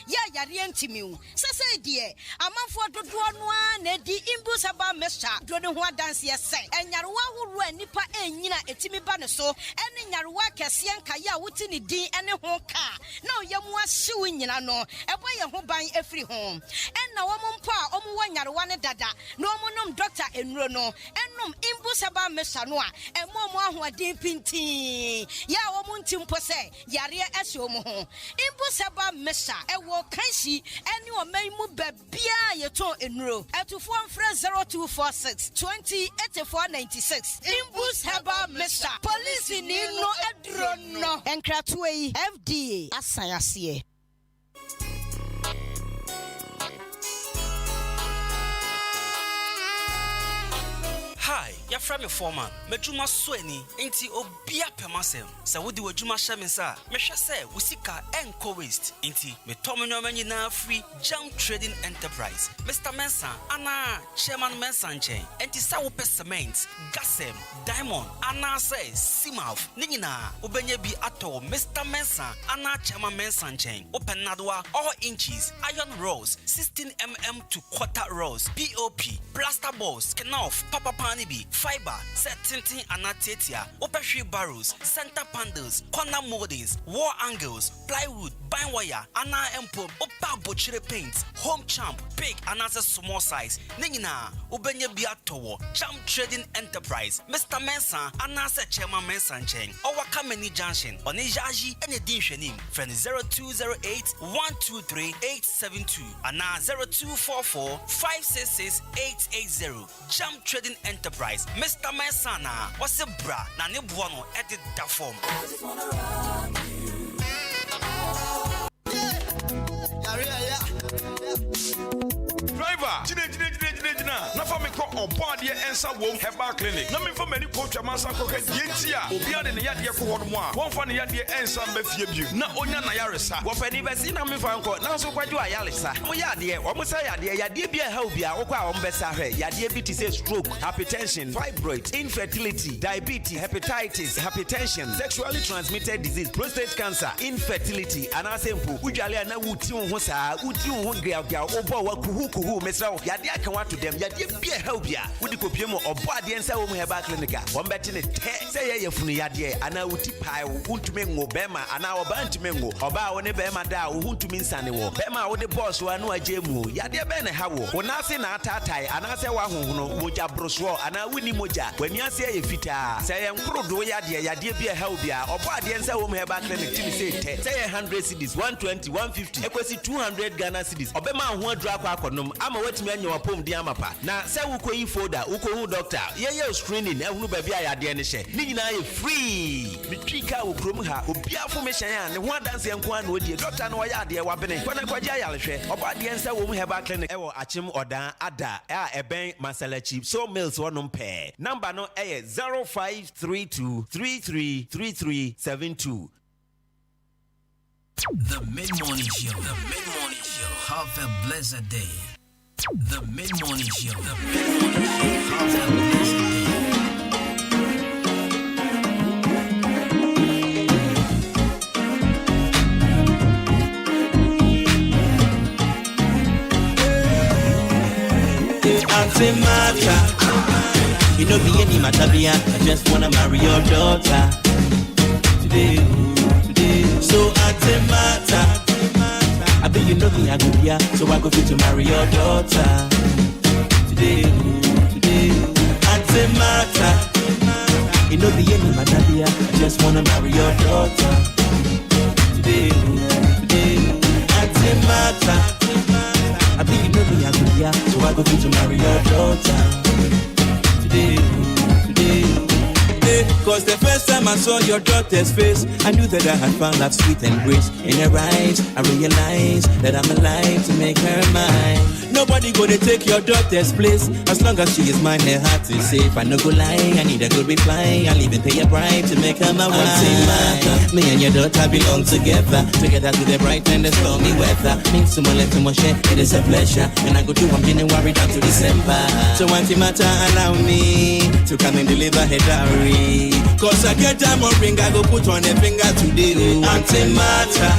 Ya Yarientimu. Sasa dear, a month for the one, Nedi Imbusaba Mesa, Dronua dance yes, and Yarwa who ran Nipa and Yina Etimi Banaso, and in Yarwa Cassian Kaya Wutini D and a home car. No, Yamwa suing no, a boy who buying every home. And now pa, one Yarwana Dada, no monum doctor and Rono, and num Imbusaba Mesanoa, and Momo who are deep pinti. Ya woman timpose, Yaria Esomo. Imbusaba Mesa, a walk kanshi, and you may move Bia Yato in row, at to form friend 0246 20 8496. Imbusaba Mesa, police in no adrono, and Kratway FDA. Asayasiye. Hi, you're from your foreman. Mejuma Sweni, ain't you obia pemasem? So, would you a Juma Shamisa? Mesha say, we seek our enco waste. Ain't me Tomino Manina free jump trading enterprise. Mr. Mensa, Anna, Chairman Mensan chain, and Tisawo cement, Gasem, Diamond, Anna says, Simaf, Nina, Ubenya be ato, Mr. Mensa, Anna Chairman Mensan chain, Open Nadwa, all inches, iron rolls, 16 to quarter rolls, POP, plaster balls, Kenoff, Papa Panibi, fiber, set tinting anatetia, open barrels, center panels, corner moldings, wall angles, plywood, bind wire, ana empo, opa butchery paints, home champ, big and as a small size, Nina, Ubenya Biatowo, Jump Trading Enterprise, Mr. Mensa, Anasa Chairman Mensan Chain, or Wakameni Junction, on Ijaji and Editioning, from 0208 123 872, and 0244 566 880, Jump Trading Enterprise, Mr. Mensana, what's a bra, Nani Buono, edit that form. Driver, na fa me ko obode ensa wom herbal clinic na me fa mani ko twa mansa ko ka dientia obi ade ne yade ko hono a won fa ne yade ensa mba fie bi na onya na yaresa wo pani be si na me fa nko na so kwadwo ayaresa mo yade o mo say yade bi a ha obi a wo kwa o mbesa hwe yade bi ti say stroke, hypertension, fibroid, infertility, diabetes, hepatitis, hypertension, sexually transmitted disease, prostate cancer, infertility and asempo udwale na wuti ho saa wuti ho gria obo wa kuhu mesra yade aka wa to dem yade bi a help ya wudi kopie mo obo ade ensa wo mu heba clinic a wo mbeti ne te say ye yefunu yade ana wuti pai wuntumi ngo bema ana oba ntumi ngo oba wo ne bema da wo wuntumi nsane wo bema wo de boss wa no agye mu yade be ne ha wo wona se na atatai ana se wa honhono moja broswo ana wuni moja wani ase ye fita say ye nkrodo yade bi a help ya obo ade ensa wo mu heba clinic timi say te say 100 cedis 120 150 ekwesi 200 Ghana cedis obema ho adura kwa akonom ama watimi anya wapom di amapa na say wukoyi folder wukohu doctor ye screening ehunu ba bia yade ne hye ni nyina ye free mitwika wo krom ha obia formation ya ne ho adanse enko an odie doctor no yade wa bene kwana kwaja yalehwe obade ensa wo mu heba clinic ewo achim odan ada a eben masalachi so mills wonom pe number no 0532333372. The Mid-Morning Show. The Mid-Morning Show. Have a blessed day. The Mid-Morning Show. The Mid-Morning Show. Have a blessed day. Antimatter. You know be any matter be I just wanna marry your daughter. Today. So antimatter. I bet you know me I go here, so I go fit to marry your daughter. Today. Antimatter. You know be any matter be I just wanna marry your daughter. Today. Antimatter. I bet you know me I go here, so I go fit to marry your daughter. Today. Cause the first time I saw your daughter's face, I knew that I had found love, sweet and grace. In her eyes, I realized that I'm alive to make her mine. Nobody gonna take your daughter's place. As long as she is mine, her heart is safe. I no go lie, I need a good reply. I'll even pay a bribe to make her my wife. Me and your daughter belong together through the bright and the stormy weather. Means to let to share, it is a pleasure. And I go to from January down to December. So Antimatter, allow me to come and deliver her dowry. Cause I get diamond ring, I go put on a finger today. Antimatter.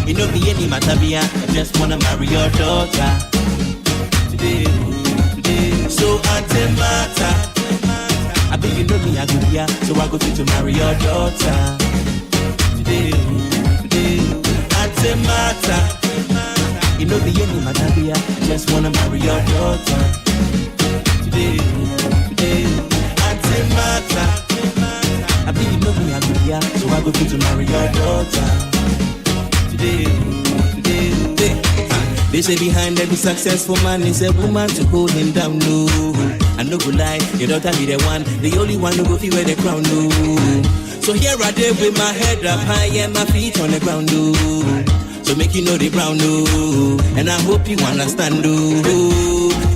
You know be any matter be I just wanna marry your daughter. Today. So antimatter. I bet you know me I go here, so I go to marry your daughter. Today. Antimatter. You know be any matter be I just wanna marry your daughter. Today. Antimatter. I bet you know me I go here, so I go to marry your daughter. They say behind every successful man is a woman to hold him down, no. I no go lie, your daughter be the one, the only one who go feel wear the crown, no. So here I did with my head up high and my feet on the ground, no. So make you know the brown, no. And I hope you understand, no.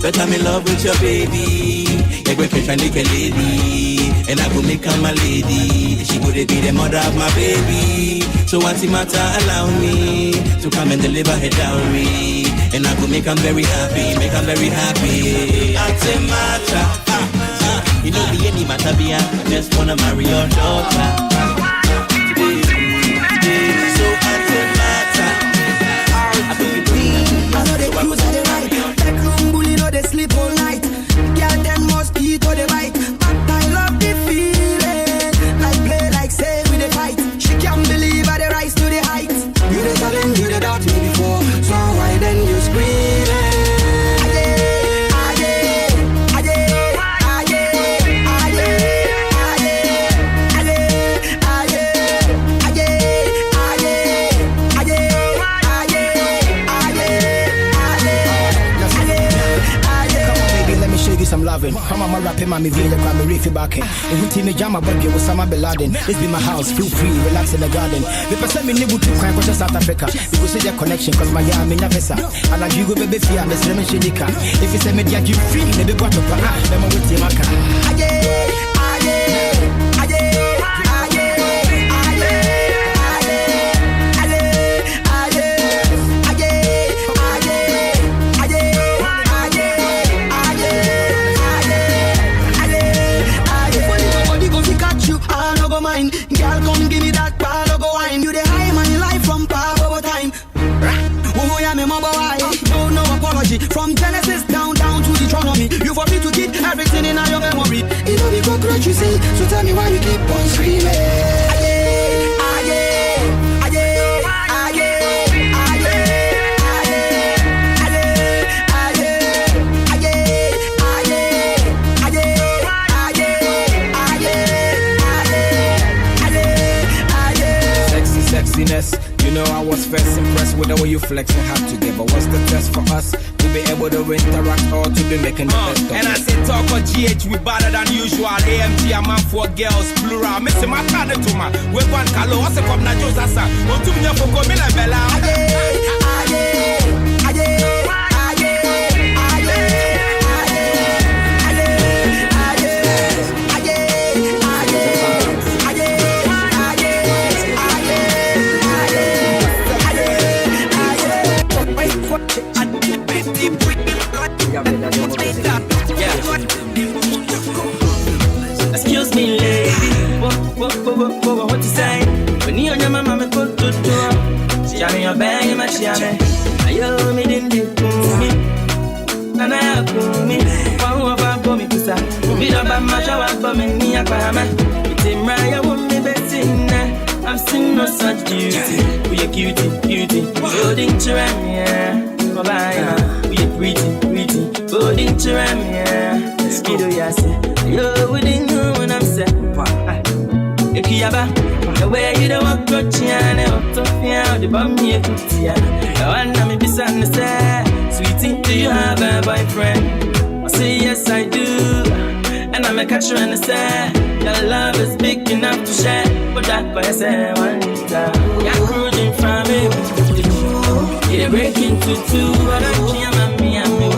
That I'm in love with your baby. You're going to try to make a lady. And I go make her my lady. She go to be the mother of my baby. So Antimatter, allow me to come and deliver her dowry. And I go make her very happy, make her very happy. Antimatter, you know be any matter be I just wanna marry your daughter. So Antimatter, I know they cruise at the right. Bedroom bully, know they sleep all night. Girl, them mosquito they bite. But I love the feeling. Like play, like say with the fight. She can't believe I the rise to the height. You the challenge, you the doubt me before. So why then you screaming? Some loving. Come on, my rapping, mommy, video, grab me, reef back in. If you team me, jam my body with Osama Bin Laden. This be my house, feel free, relax in the garden. The person me nibble to crime, to South Africa. You see the connection, cause my yam in Navesa. And I give you baby fear, Miss Lemon Shedika. If you say me, you free, maybe what to put, then I'm with you, Maka. Girl, come give me that ball of wine. You the high my life from power over time. Oh, yeah, me mama why? No apology. From Genesis down to Deuteronomy. You for me to keep everything in your memory. It don't be cockroach, you see. So tell me why you keep on screaming. You know I was first impressed with the way you flex and have to give. But what's the test for us? To be able to interact or to be making the best of it. And I say talk or GH we better than usual. AMG a man for girls plural. Missing my card to my we one kalo. What's the come na Josa sa? What to me for go me like Bella? Excuse me, lady. What you say? When you and your mama me put to door. She have me your bag in my shame. I owe me didn't do me. And I yakumi. Wa for me pisa. We don't buy my shower for me ni akama. It's him right won't be betting. I've seen no such beauty. We a cutie. Holding to him, yeah. Bye, we a pretty. Holding to him, yeah. Skido yasi. Yo, we didn't know when I'm set. Ekiyaba, the way you don't walk to Chiana, to fear the bomb me a kutia. I wanna me be son, say, sweetie, do you have a boyfriend? I say yes, I do. And I'm a catcher and I say, your love is big enough to share. But that boy say one time, you're cruising from me. You're breaking to two, but I can't me.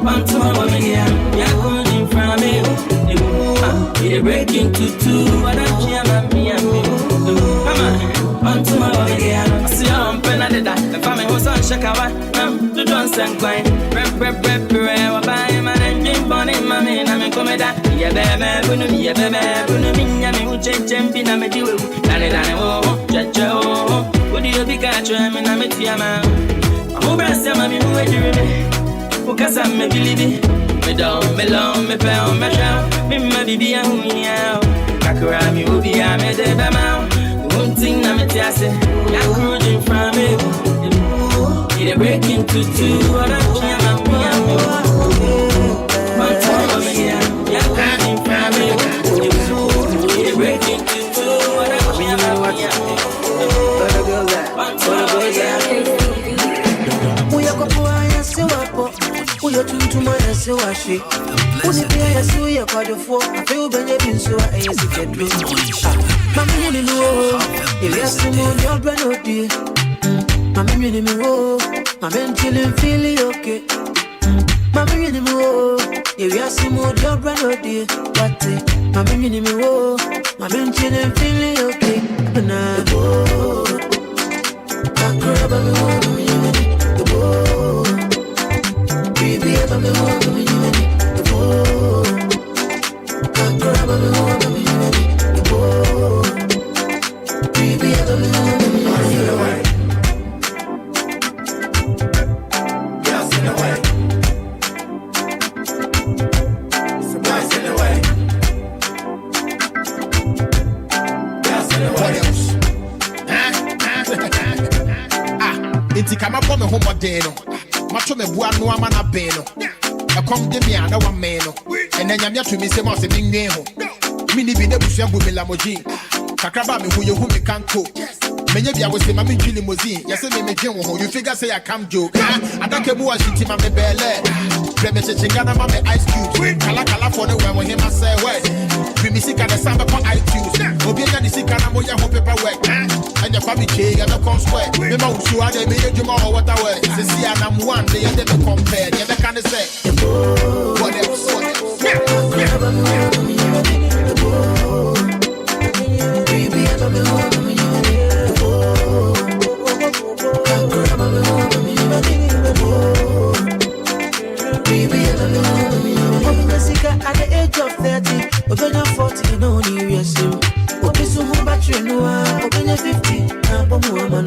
One to my woman, you're cruising from me. You're breaking to two, but I can't me. Come on, one to my woman, I see I'm penalida. The family was on Shakawa, the Johnson and Klein. Rep, buy my engine, bonnet, mammy, and I'm coming down. Yeah, baby, I'm champion, I'm a duo. What do you be catching? I'm a tiama. I'm over some of you who are doing me. Because I'm a baby. Me down, me pound, me shout. Me, my baby, I'm here. Kakurami, Ubi, I'm a debamau. One thing I'm a tiase. You're cruising from me. You're breaking to two. What I'm one time I'm here. You're cruising from me. You're breaking to two. What I'm Uyo tuntuma yase washi Unipia yasu ya kwa dofo Afeu benye binsuwa eyesi kedru Mami yini nuo Ili yasu muni obeno di Mami yini nuo Mami nchili mfili yoke Mami yini nuo Ili yasu muni obeno di Wate Mami yini nuo Mami nchili mfili yoke Na Akuraba nuo Mami yini Baby, I'm a woman, you and the boy. I'm a woman, you and the boy. Baby, I'm a woman, you and the boy. Yes, in the way. Surprise in the way. Yes, in the way. It's a come up on the home of Dano. Macho me bua no ama na beno. E kom de mi ana wa meno. Ene nyamia to mi se mo se minwe ho. Mi ni bi na busua bu mi lamoji. Kakraba me hu ye hu mi kanko. Menye bia wo se ma mi twili mozi. Ye se me dwen wo ho. You figure say I come joke. Adake mu wa shiti ma me bele. Preme chechinga na ma me ice cube. Kala for the when him I say word. Bi mi sika na samba pa iTunes. Obi nya di sika na mo ya ho paperwork. Anya kwa mi che ya no come square. Me ma usu ade me yedwuma ho water way. Se si anam one dey dey me compare. Ye be kan say. What else? Baby, I'm a woman, you and the at the age of 30, when you're 40, you know you are soon. Open so home battery, no, open your 50, I'm a woman.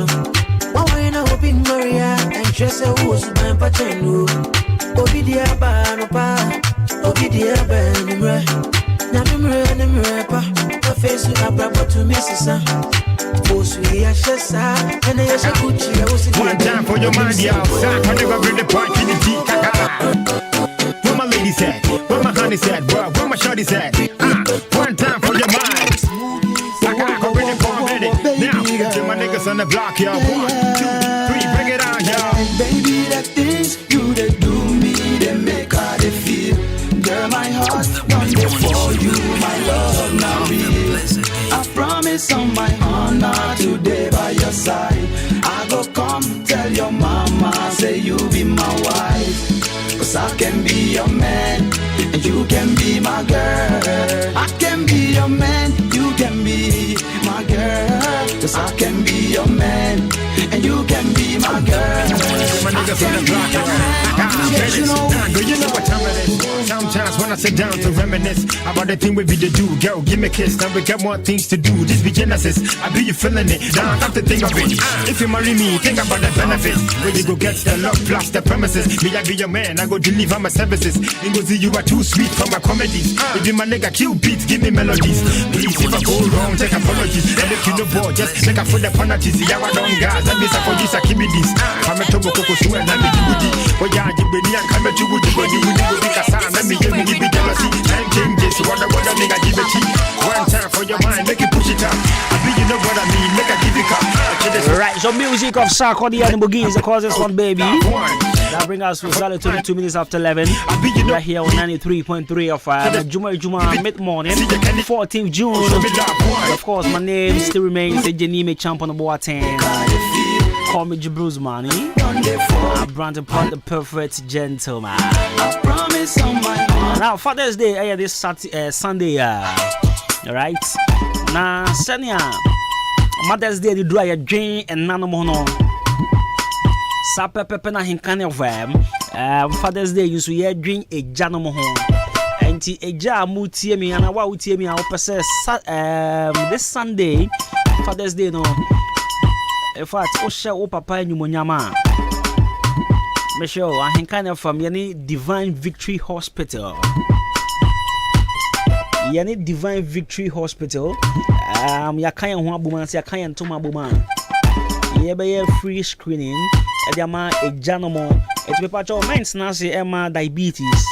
One way now, open Maria, and dress a horse, my patron. Obi dia banopa, Obi dia banimre. Namimre, pa, a face with a brabo to Mrs. One time for your mind, yeah. I never bring the point in the tea. Where my lady said, where my honey said, where my shorty said. One time for your mind. I can bring the point. Now, get my niggas on the block, y'all. 1, 2, 3, bring it on, y'all. Baby, the things you that do me, they make how they feel. Girl, my heart done for you, my love, not real. I promise on my honor today by your side. I go come tell your mama, say you be my wife. Cause I can be your man, and you can be my girl. I can be your man, you can be my girl. Cause I can be your man, and you can be my girl. I can be your man. menace. Girl, you know what time it is. Sometimes when I sit down to reminisce about the thing we be to do, girl, give me a kiss. Now we got more things to do. This be Genesis. I be you feeling it. Now I have to think of it. If you marry me, think about the benefits. Where you go get the love plus the premises. Me, I be your man. I go deliver my services. And go see you are too sweet for my comedies. If you my nigga kill beats, give me melodies. Please, if I go wrong, take apologies. And if you know boy, just make a for the penalties. Yeah, I don't gas. I miss a for this. I keep it this. I'm a tobo coco swear. Let me do it. But yeah, you be near. Come to woody. But you would be Kassan. Let me give me the jealousy. Time changes. What a nigga give it. One time for your mind. Make it push it up. I be you know what I mean. Make a give it up. Right, so music of Sarkodie and Boogies, the causes one baby. That brings us to exactly 22 minutes after 11. Right here on 93.3 of Adwuma-Adwuma mid-morning, 14th June. And of course, my name still remains Jenime Champion of Boateng. Call me Jabru's Money. I'm Brandon Point, the perfect gentleman. I promise on my now, Father's Day, this Sunday. Alright. Now, Sanya. Mother's Day, the dry drain and nano mono. Sapa Pepe na Ahenkan FM. Father's Day, you see, drink a janomo home. And a jar mutie me and a wow tie me. I'll possess this Sunday, Father's Day. No, in fact, Osha O Papa and Yumonyama. Michelle, Ahenkan FM, Yani Divine Victory Hospital. Yani Divine Victory Hospital. Yakaya Wabuma, Yakaya Toma Buma. Yebe free screening. Ediama a janomo. It's be patch of men's nasi Emma diabetes.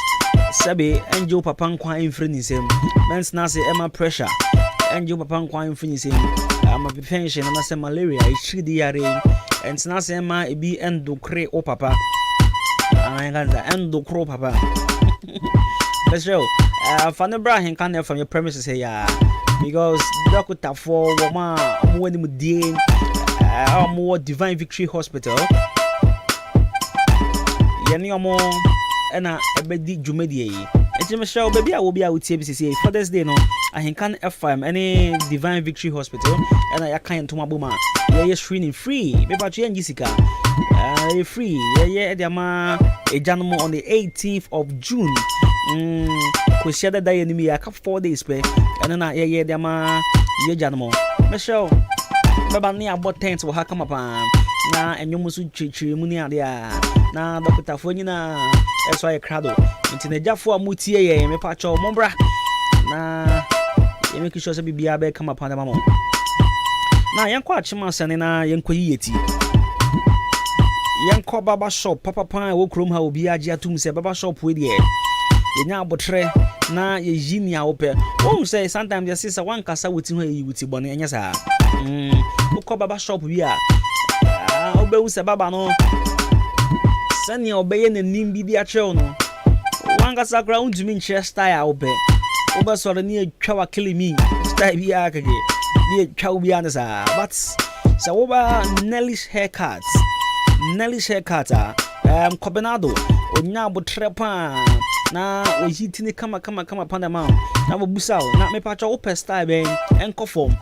Sabe, Angel Papankwa influencing. Men's nasi Emma pressure. Angel Papankwa influencing. I'm a pension and I say malaria. It's diarrhea. And nasi Emma be endocre o papa. I got the endocro papa. Let's show. Fanabra Ahenkan from your premises here. Because Doctor for Woma, more Divine Victory Hospital. Yaniomo and a bedi Jumedi. And Michelle, baby, I will be out with TBCC for this day. No, Ahenkan FM, any Divine Victory Hospital, and I can't to my boomer. Yeah, screening free. Maybe and Jessica. Free. Yeah, Diama a Janamo on the 18th of June. Because share the day in me, I come 4 days pay. And then yeah, Diama, yeah, Janamo. Michelle, Baba near about 10 will come upon. Now, and you must chichi munia there. Now, Doctor Fonina, that's why I crowd. Into the Jaffa Mutie, me patch of Mombra. Now, you make sure to be a come upon the mamma. Now, young Quatchmas and young Quayeti. Young Cobb Baba shop, Papa Pine, Woke Room, how be a Jatum, say Baba shop with ye. You now botre, now ye Jinia open. Won't say sometimes your sister one cassa with you with Bonnie and yes, Cobb Baba shop we are. Obey Baba no. Send your obeying and Nimbi be a chono. One got a ground to mean chest I obey. Over saw the near chow killing me. Stay be again. Near chow be honest, but so over Nelly's haircuts. Nelly's haircut, Cobenado, or now but trepa. Now we hit in the come upon the mount. Now we buss out, not me patch open style and conform.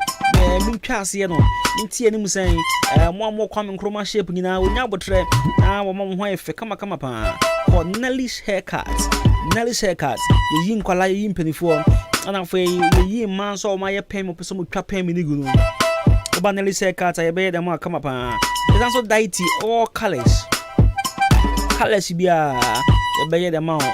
Me chassis, no, me tea and saying, one more common chroma shape, you know, now but trap. Now, one wife, come upon. For Nelly's haircut, Nelly's haircut, the yin quality yin penny form, and I'm afraid the yin man saw my payment for some trap payment in the About Nelly's haircut, I bet them come upon. It's also deity all colors. Colors be a bear the amount.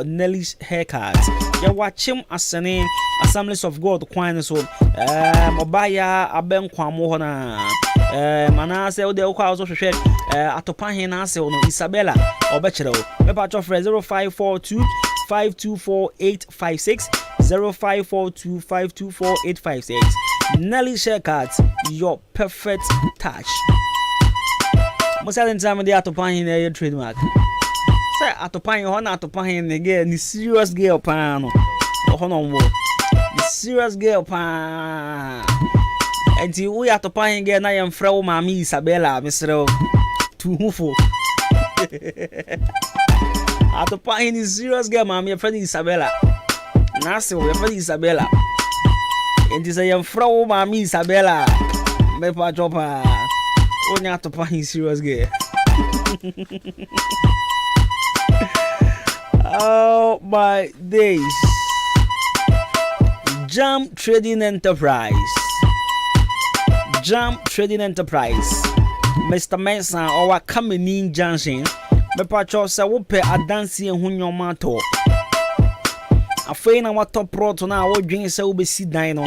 Nelly's haircut. You watch him as a name, Assemblies of God, Quine so. Mobaya, a ben quamohona. Manase, the Oka also shared Atopahina, Isabella, or Bachelor. A patch of 0542 524 856 0542 524 856. Nelly's haircut, your perfect touch. Most of the time, they are to pay in a trademark. Say, at to pay on at to pay in again, the serious girl pan. The serious girl pan. And we are to pay again. I am Frau Mammy Isabella, Mr. Tuhufo. At to pay in the serious girl, Mammy, friend Isabella. Nasa, your friend Isabella. And this I am Frau Mammy Isabella. Mepa Chopper. Only have to find serious girl. my days. Jam Trading Enterprise. Jam Trading Enterprise. Mr. Mensa or coming in Junction. Me pacho se wo pe adansi ehun nyoma to. Afei na wato prot na wo dwen se wo be si dan no.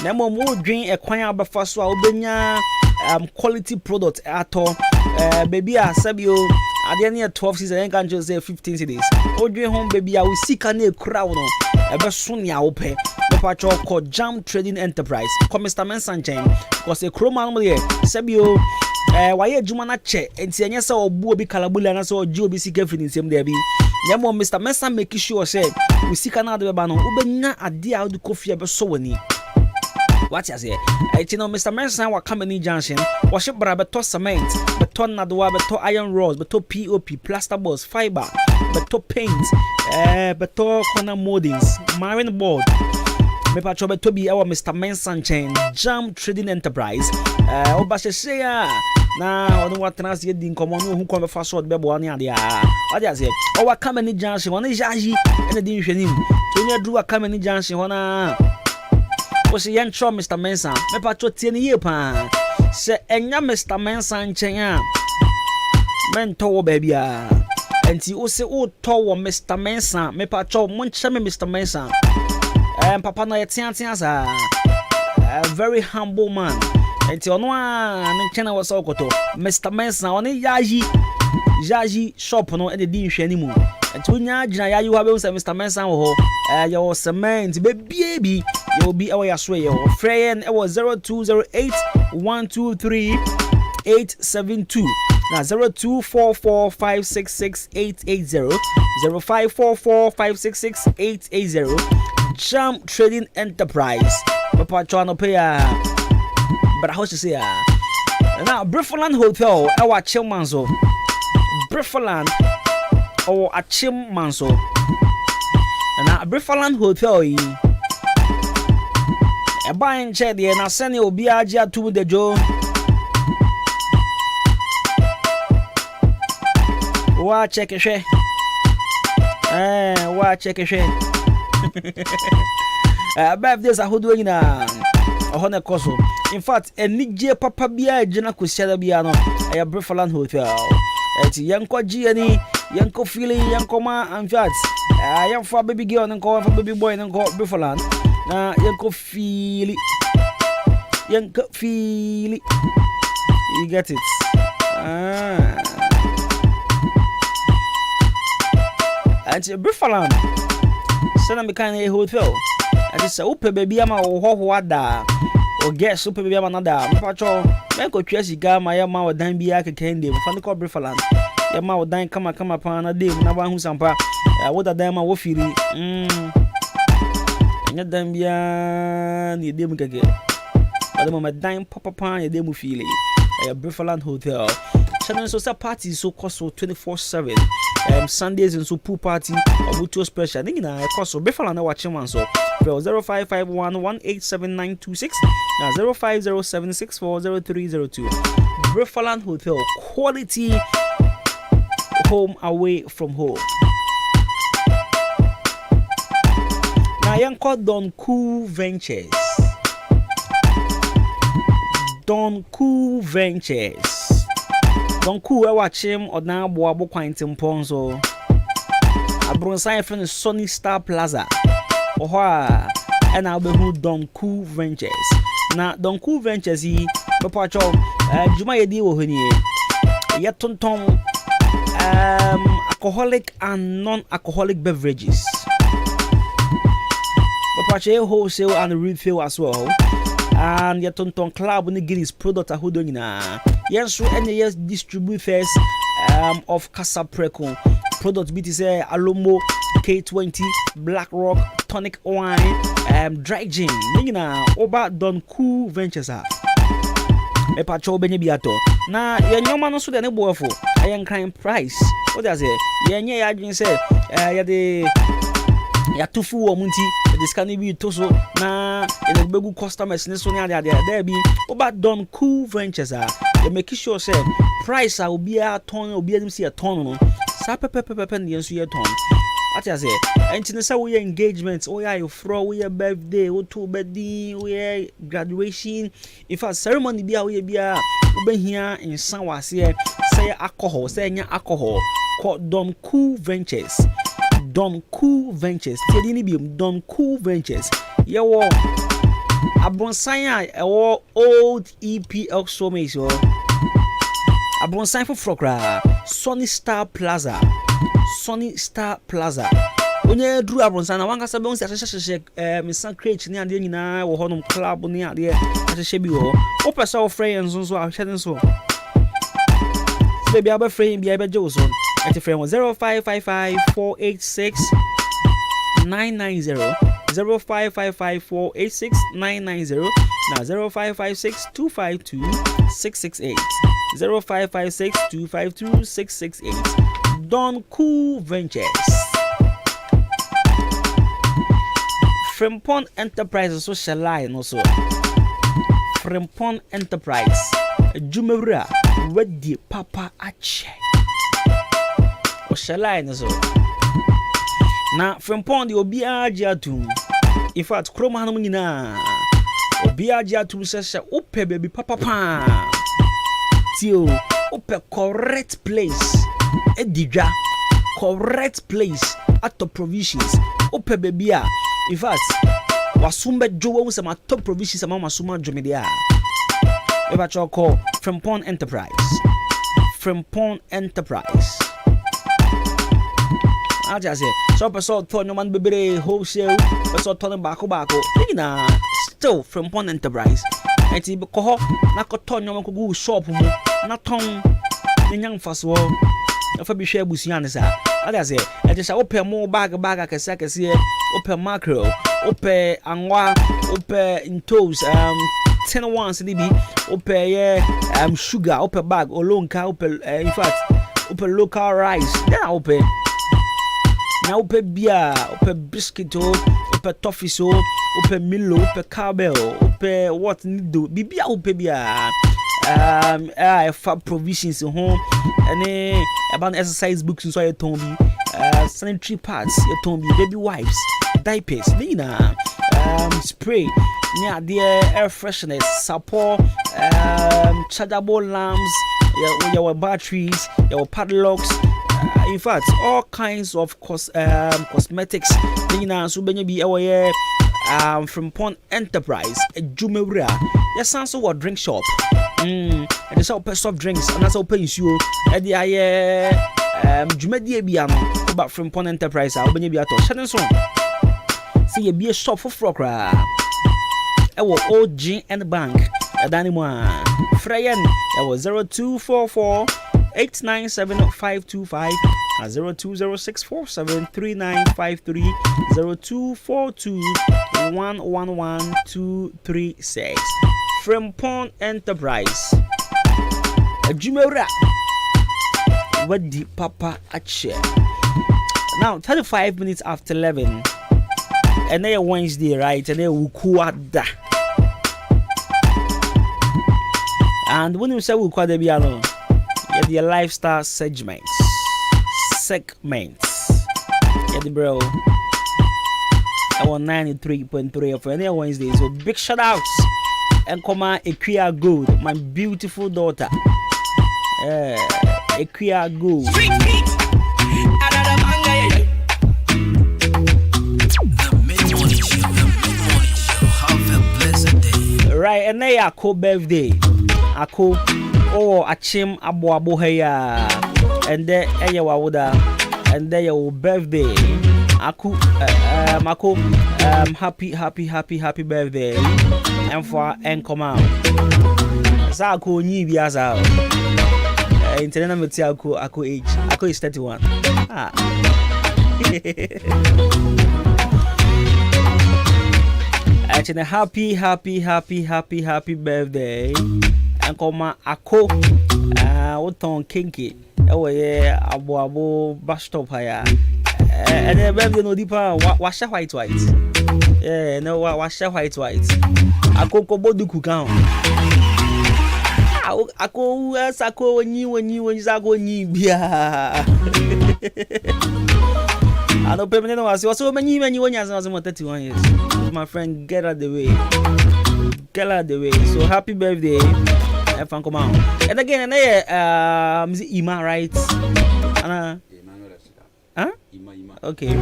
Na mo dwen ekwan abefa so a obenya quality product ato baby a sabio ade na 12 season en kan say 15 cities. Wo dwen home baby a wo sika na ekura wo no. Ebe so ne a wo pe. Me pacho ko Jam Trading Enterprise. Ko Mr. Mensa nchen because e kroma no ye sabio waye adwuma na che enti enye se obu obi kalabula na se oji obi sika fini nsem there bi nyamo Mr. Mensa make sure say we sika na de ba no ubenya ade a de kofi be so wani what you say enti no Mr. Mensa wa company junction wa she bra beto cement beto nadwa beto iron rods beto POP plaster boards fiber beto paint beto corner moldings marine board me pa chobe to be our Mr. Mensa chain Jam Trading Enterprise oba sheshe ya na onu watras ye din komo no hu ko be fa so be bo ani ade a ade ase o wa kamani janshi wona jaji ene din hwenim to nya dru wa kamani janshi wona o se yan cho Mr. Mensa me pa cho tie ni ye pa se enya Mr. Mensa nchen a men to wo ba bia enti o se o to wo Mr. Mensa me pa cho mon chame Mr. Mensa papa no yetiantia sa a very humble man enti ono a ne chena wo so koto Mr. Mensa oni yaji shop no e de din hwe animu enti onya gina yayi wa be so Mr. Mensa wo ho ya wo cement be biebi you be our yaswe yo friend e was 0208 123 872 na 0244566880 0544566880 Jam Trading Enterprise papa chano pay but how to say now Briffland Hotel our Chilmanso Briffland or a Chilmanso na Briffland Hotel a buying chair there na send you be aja to the Joe wa check it she wa check it she birthdays ahodo nyina ohone koso in fact enije papa bia gina kwesiada bia no ya Briffland Hotel eti yanko giani yanko feeling yanko ma in fact yanko baby girl nanko baby boy nanko Briffland na yanko feel you get it eti Briffland sana me kind of hotel ati say upe baby ama ho ada o get super baby ama nada me pacho me ko twa siga ma ya ma odan bia kekende mo fani ko Briffland ya ma odan kama pa na dem na ba hu sampa wo da dan ma wo firi nya dan bia ni dem keke ade mo dan papa ya dem fili ya Briffland Hotel channel so party so cost 24/7 Sundays and so pool party or mutual special thing na cost so Briffland na watching man so 0551187926 na 0507640302 Briffland Hotel quality home away from home. Na yanko Don Cool Ventures Don Cool e watching odan abo kwante mponzo abronsan friend Sunny Star Plaza oho a na obehu Don Cool Ventures na Don Cool Ventures yi bepacho juma yedi wo honi ye tonton alcoholic and non-alcoholic beverages bepacho wholesale and retail as well and ye tonton club ni giris product ahodo nyina yes any yes distributors of Casa Preco product BT say Alomo K20 Black Rock tonic wine dry gin nyina oba Don Cool Ventures a e pa cho benye biato na ye nyoma no so de ne boafo ayen crime price what does it ye nye ya dwin say ya de ya tufu wo munti this can be to so na e begu customers ne so ne ade there be oba Don Cool Ventures a they make sure say price a obi a ton obi anim see a ton no sa pepe ne so ye ton I say, and in the way engagements, oh yeah, you throw your birthday, or two birthday, we graduation. If a ceremony be we be here in San Wasie, say alcohol, say alcohol, called Don Cool Ventures. Don Cool Ventures, Tedinibium, Don Cool Ventures. Yo, a bonsai, old EPL so me so. A bonsai for Frokra, Sunny Star Plaza. Sunny Star Plaza. When you drew a bonsai, I want to say, Miss San Crate near the Nina or Honum Club near the Shebio. Opa saw friends and so I shouldn't so. Baby, I'll frame be able Johnson. At the frame 0555 486 990. 0555 486 990. Now 0556 252 668. 0556 252 668. Don Cool Ventures. Frimpon Enterprises social line also. Frimpon Enterprise. Jumera. Ready Papa Ache. Social line also. Na Frimpon the Obia Jatu. In fact, Chroma Hanumina. Obia Jatu says, Ope baby Papa Pan. Tio, Ope correct place. Edija. Correct place at top provisions. Ope babya. In fact, Wasumbe Joe was my top provisions among Masuma Jomedia. Ever call Frimpon Enterprise. Frimpon Enterprise. I just say, so I saw Tony Man Baby wholesale, I saw Tony Bako. Still Frimpon Enterprise. And he call Nakoton Go shop, not tongue, the young fast wall. If I be share Busianas, I say, I just open more bag I can sack as here, open macro, open angwa, open in toes, 10 ones, DB, open sugar, open bag, or long car, open, in fact, open local rice, then open. Now open beer, open biscuit, open toffee, so open Milo, open carbell, open what need do, be open beer. Fab provisions in home and about exercise books and so I told me sanitary pads, you told me baby wipes, diapers, Nina, spray, near the air fresheners, support, chargeable lamps, your batteries, your padlocks. In fact, all kinds of cosmetics. Nina, so many be aware from Pond Enterprise, a Jumera. Yes, also what drink shop. And it's all soft drinks, and that's all pay you. At the Jumedia Biano about from Pond Enterprise. I'll be able to shut so. See a beer shop for Frokra. Our OG and bank at Danima. Frayan, that was 0244 897 525 020647 3953 0242 111 236. Frimpon Enterprise. A Jumera. What the Papa Ache. Now 35 minutes after 11. And then Wednesday, right? And then Ukuada. And when you say Ukuada Biano, yeah, the lifestyle segments. Yeah, the bro. I want 93.3 of any Wednesday. So big shout outs. And come on, Equia Good, my beautiful daughter. Equia Good. Right, and they are co birthday. Ako, oh, Achim Abu Abu Heya. And there, Eyawawuda. And there, your birthday. Aku, Mako, happy birthday. And for and come out. Sako ni biasa. Internet meti ako age. Ako is 31. Ah. Actually, happy birthday. And come ako. Oton kinky. Oh yeah, abu bus stop haya. And then birthday no deeper. Wash white. Yeah, no wash white. Ako bodu kukan. Ako sako when you sako ni bia. I don't pay me no. I say, so many when you are 31 years. My friend, get out the way. Get out the way. So happy birthday. Have fun, come on. And again, Ima, right? Huh? Ima. Okay.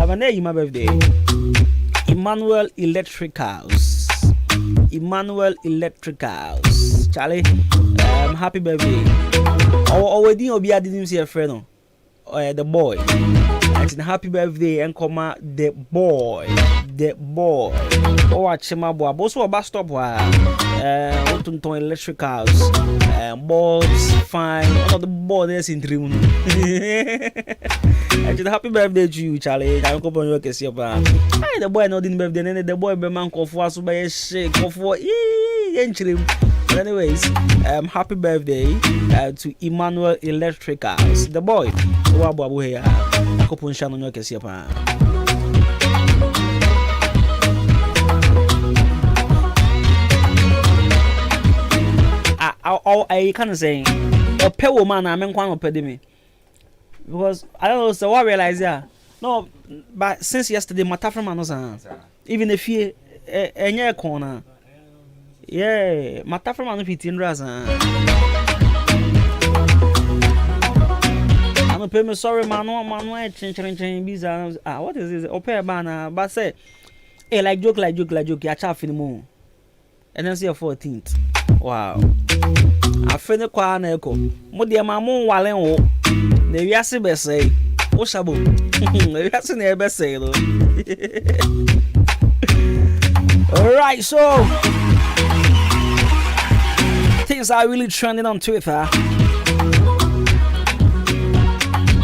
My name Ima birthday. Emmanuel Electricals. Charlie, happy birthday. Already, I didn't see a friend. The boy. And happy birthday and comma the boy. Oh, Chima boy. Both were bus stop. Otunton Electricals. Balls fine. One of the boys in dream. And happy birthday to you, Charlie. I'm going to see about the boy not in birthday. And the boy be man call for us by a shake for but anyways, happy birthday to Emmanuel Electricals, the boy. Wabu here. Akopun shano no kesi apa. I can't say a pay woman I mean one me because I don't know so what realize no but since yesterday my from no even if you any corner yeah my from no 15 raz I'm pay me sorry man change visa what is this pay banner but say hey like joke ya cha fin mo and then see 14th wow I feel kwa na eko mo de ma mo wale wo na wiase be say wo shabo na wiase na be say no all right so things are really trending on Twitter.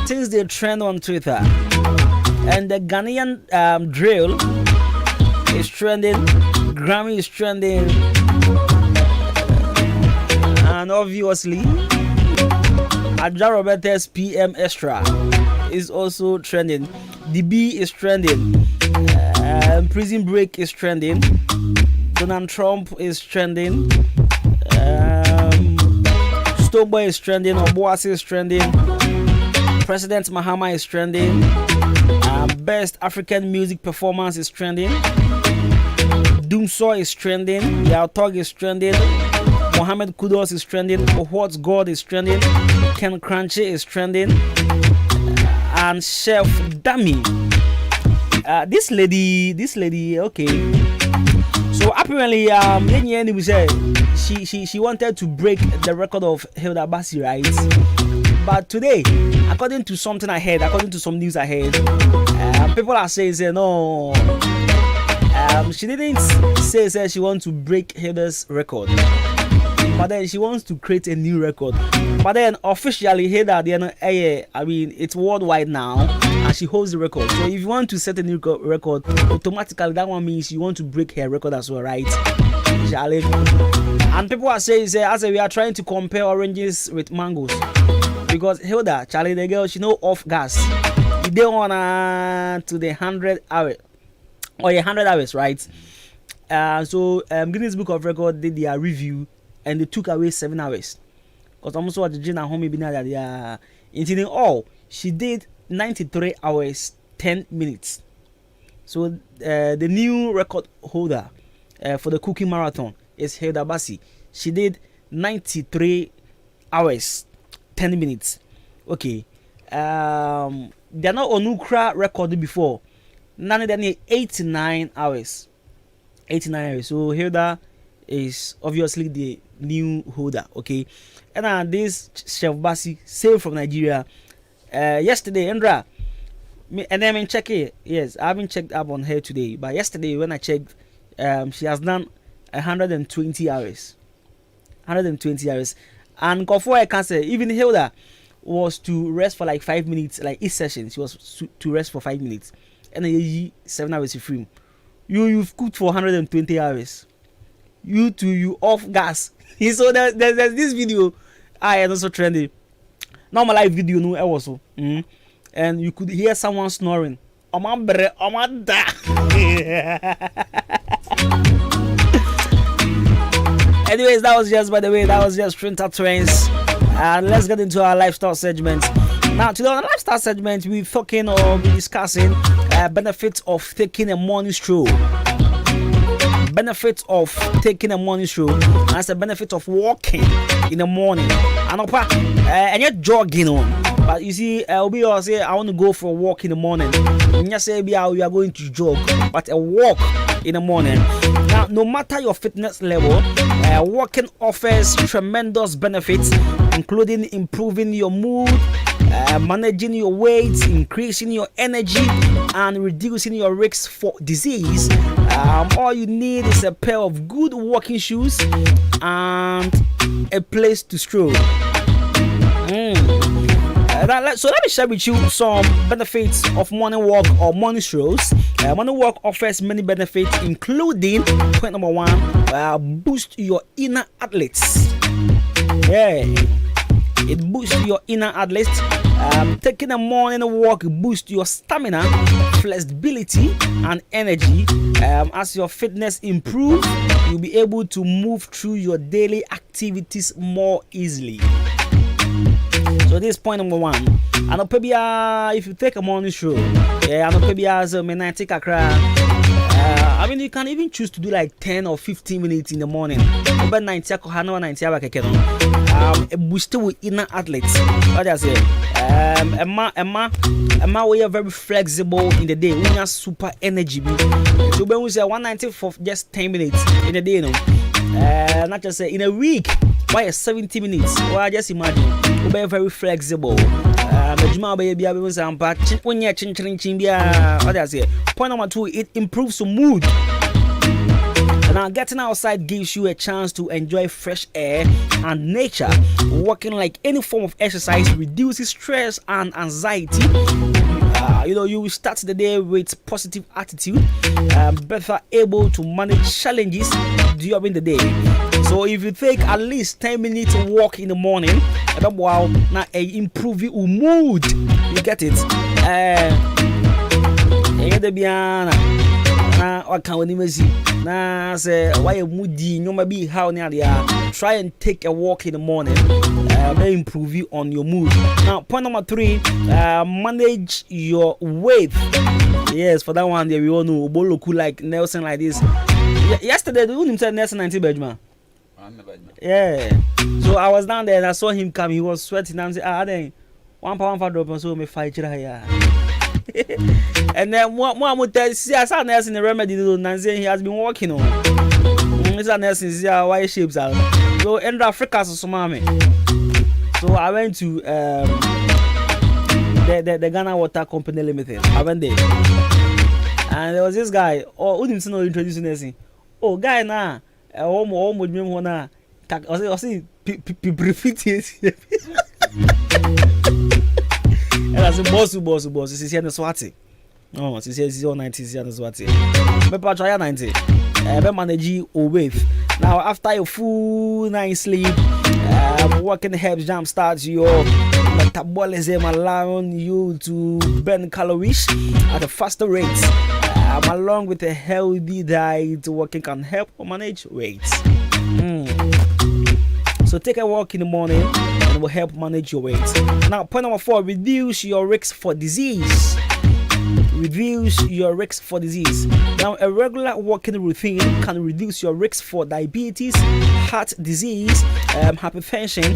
Things they trend on Twitter, and the Ghanaian drill is trending, Grammy is trending, and obviously Adja Roberta's PM Extra is also trending. The B is trending. Prison Break is trending. Donald Trump is trending. Stowboy is trending. Obuasi is trending. President Mahama is trending. Best African music performance is trending. Doomsaw is trending. Yautog is trending. Mohammed Kudos is trending. What's God is trending. Ken Crunchy is trending. And Chef Dami. This lady, okay. So apparently, she wanted to break the record of Hilda Bassi, right? But today, according to something I heard, according to some news I heard, people are saying no. She didn't say she wants to break Hilda's record, but then she wants to create a new record. But then officially, Hilda, I mean, it's worldwide now, and she holds the record. So if you want to set a new record, automatically that one means you want to break her record as well, right? Charlie. And people are saying, as we are trying to compare oranges with mangoes. Because Hilda, Charlie, the girl, she know off gas. They want to the 100 hours. Or 100 hours, right? So Guinness Book of Record did their review and they took away 7 hours. Because almost what the Gina homie been there. In all, she did 93 hours 10 minutes. So the new record holder for the cooking marathon is Hilda Bassi. She did 93 hours 10 minutes. Okay. They're not on Ukra recorded before. None of them 89 hours. 89 hours. So Hilda is obviously the new holder. Okay. And this Chef Bassi, saved from Nigeria. Yesterday, Andra. And then I check it. Yes, I haven't checked up on her today. But yesterday when I checked, she has done 120 hours. 120 hours. And before I can say, even Hilda was to rest for like 5 minutes, like each session, she was to rest for 5 minutes. And then 7 hours of free. You've cooked for 120 hours. You off gas. So there's this video. And also trending. Normal live video, no, also. And you could hear someone snoring. Anyways, that was just, by the way, that was just Trinta Trends. And let's get into our lifestyle segment. Now, today on the lifestyle segment, we're talking or we're discussing benefits of taking a morning stroll. Benefits of taking a morning stroll. That's the benefit of walking in the morning. And you're jogging on. But you see, we all say, I want to go for a walk in the morning. And you say, we are going to jog. But a walk in the morning. Now, no matter your fitness level, walking offers tremendous benefits, including improving your mood, managing your weight, increasing your energy, and reducing your risk for disease. All you need is a pair of good walking shoes and a place to stroll. So let me share with you some benefits of morning walk or morning strolls. Morning walk offers many benefits, including point number 1, boost your inner athletes. Yeah, it boosts your inner athletes. Taking a morning walk boosts your stamina, flexibility, and energy. As your fitness improves, you'll be able to move through your daily activities more easily. So this is point number 1. And maybe if you take a morning stroll, and maybe as a take a cry. I mean, you can even choose to do like 10 or 15 minutes in the morning. Over 90 a booster with inner athletes. What I say? Emma, we are very flexible in the day. We have super energy. So when we say 190 for just 10 minutes in the day, you know, not just say in a week. Why 70 minutes? Well, just imagine. We're very flexible. Point number 2, it improves your mood. Now, getting outside gives you a chance to enjoy fresh air and nature. Walking like any form of exercise reduces stress and anxiety. You will start the day with positive attitude, better able to manage challenges during the day. So if you take at least 10 minutes to walk in the morning, now improve your mood. You get it? Try and take a walk in the morning. May improve you on your mood. Now, point number 3, manage your weight. Yes, for that one, there we all know Boloku like Nelson like this. Yesterday, the one said Nelson 90 Benjamin. Yeah. So I was down there and I saw him come. He was sweating. And I said, then 1 pound for drop, so me fight here. And then one would tell see I saw Nelson in the remedy and say he has been walking on. Mr. Nelson see how white shapes are. So in Africa so mommy. So I went to the Ghana Water Company Limited. I went there. And there was this guy, who didn't know introducing Nelson. Oh guy na almost me wanna I see and I said, boss, this is here in the Swati. Oh, this is 90 here in the Swati. But try 90. Manage your weight. Now, after your full night sleep, working helps jumpstart your metabolism, allowing you to burn calories at a faster rate. Along with a healthy diet, working can help manage weight. So take a walk in the morning and it will help manage your weight. Now, point number 4, reduce your risk for disease. Reduce your risk for disease. Now, a regular walking routine can reduce your risk for diabetes, heart disease, hypertension,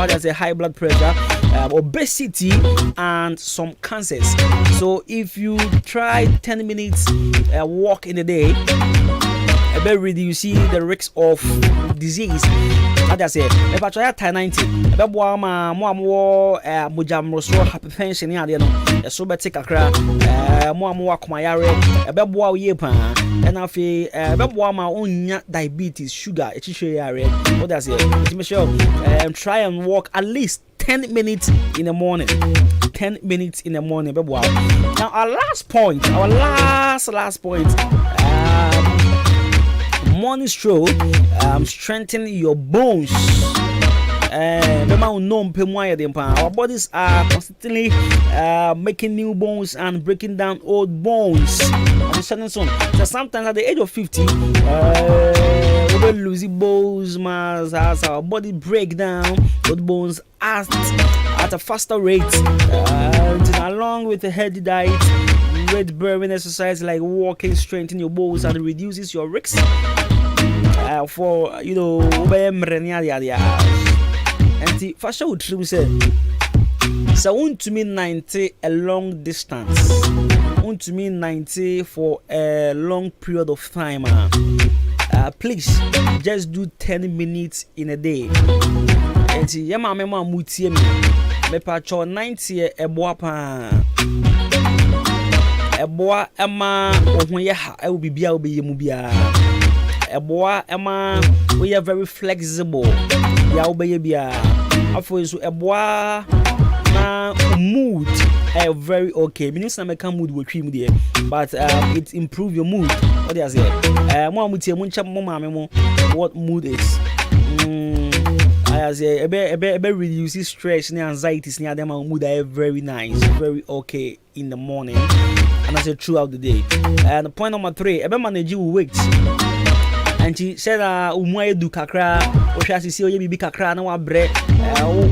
that's a high blood pressure, obesity, and some cancers. So if you try 10 minutes walk in a day, reduce the risk of disease. As I say, if I try 90, hypertension, so better take a crack, more and I feel diabetes, sugar, what does it? Try and walk at least 10 minutes in the morning. 10 minutes in the morning. Now, our last point, morning stroll strengthen your bones. Our bodies are constantly making new bones and breaking down old bones. So sometimes at the age of 50, we will lose bones as our body break down old bones as at a faster rate, and along with a healthy diet, weight bearing exercise like walking strengthens your bones and reduces your risks for and the fashion would say so want to mean 90 a long distance, want to mean 90 for a long period of time. Please just do 10 minutes in a day. And see, yama mema mutie me pacho 90 eboa pa eboa ema ohun ha e obi bia obi mu bia eboa ema we are very flexible ya obi bia afo so eboa na mood very okay. Meaning some can mood will trim there, but it improve your mood. What do I say? What mood is? I say reduces stress and anxieties near them. Mood are very nice, very okay in the morning, and I say throughout the day. And point number 3, manage your weight. And she said, "Umwa do kakra, o sha sisi oye bibi kakra na wa bre.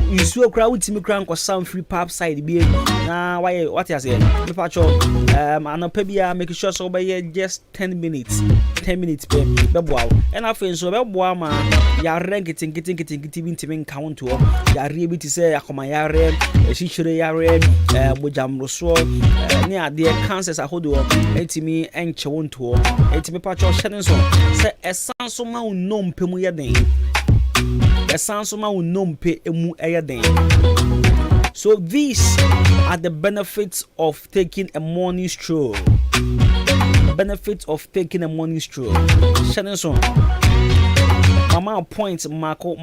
You so kra utimi kra nko sound free pap side bi na why what you say? Me pacho anopa bia make sure so be just 10 minutes. 10 minutes pe beboa. And afen so beboa ma ya rank ntimi count o. Ya re bi ti say akoma ya re, ehihire ya re, bojamroso ne ade cancers ahodo entimi enche wonto. Entimi pacho hye so say esanso ma unom pe mu yeden. Esanso ma unom pe emu eyeden. So these are the benefits of taking a morning stroll. Benefits of taking a morning stroll. Shannon, Mama points Mako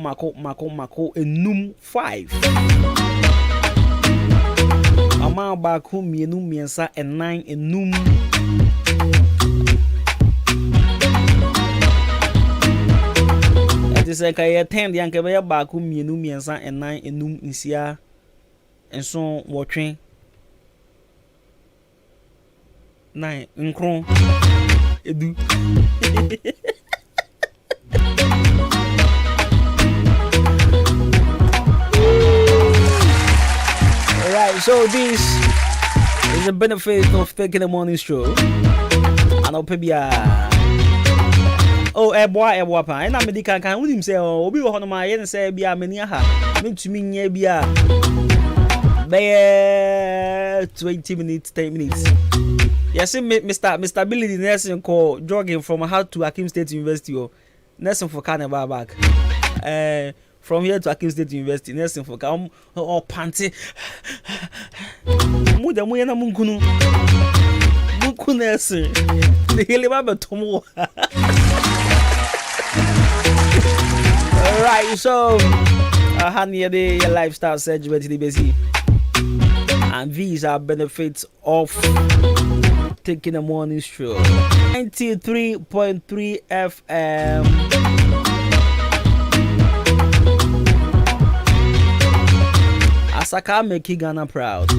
enum 5. Mama baku mienu miensa and 9 enum. It is like I attend the Ankabaya baku mienu miensa and 9 enum insia. And so watching 9 nkron edu. Alright, so this is the benefit of taking a morning stroll. And I'll pay boy pa. And I'm medical can with him say, oh, be one of my yen say be a many ha. Mean to me, be a 20 minutes, 10 minutes. Yes, Mr. Billy Nelson call jogging from Hart to Akim State University or Nelson for Carnival back. From here to Akim State University, Nelson for Kam or Panty. Muda Muyana Munkunu Munku Nelson. The Hilibaba Tomo. Alright, so I had near the lifestyle surgery to the busy. And these are benefits of taking a morning stroll. 93.3 FM. Asaka make Ghana proud.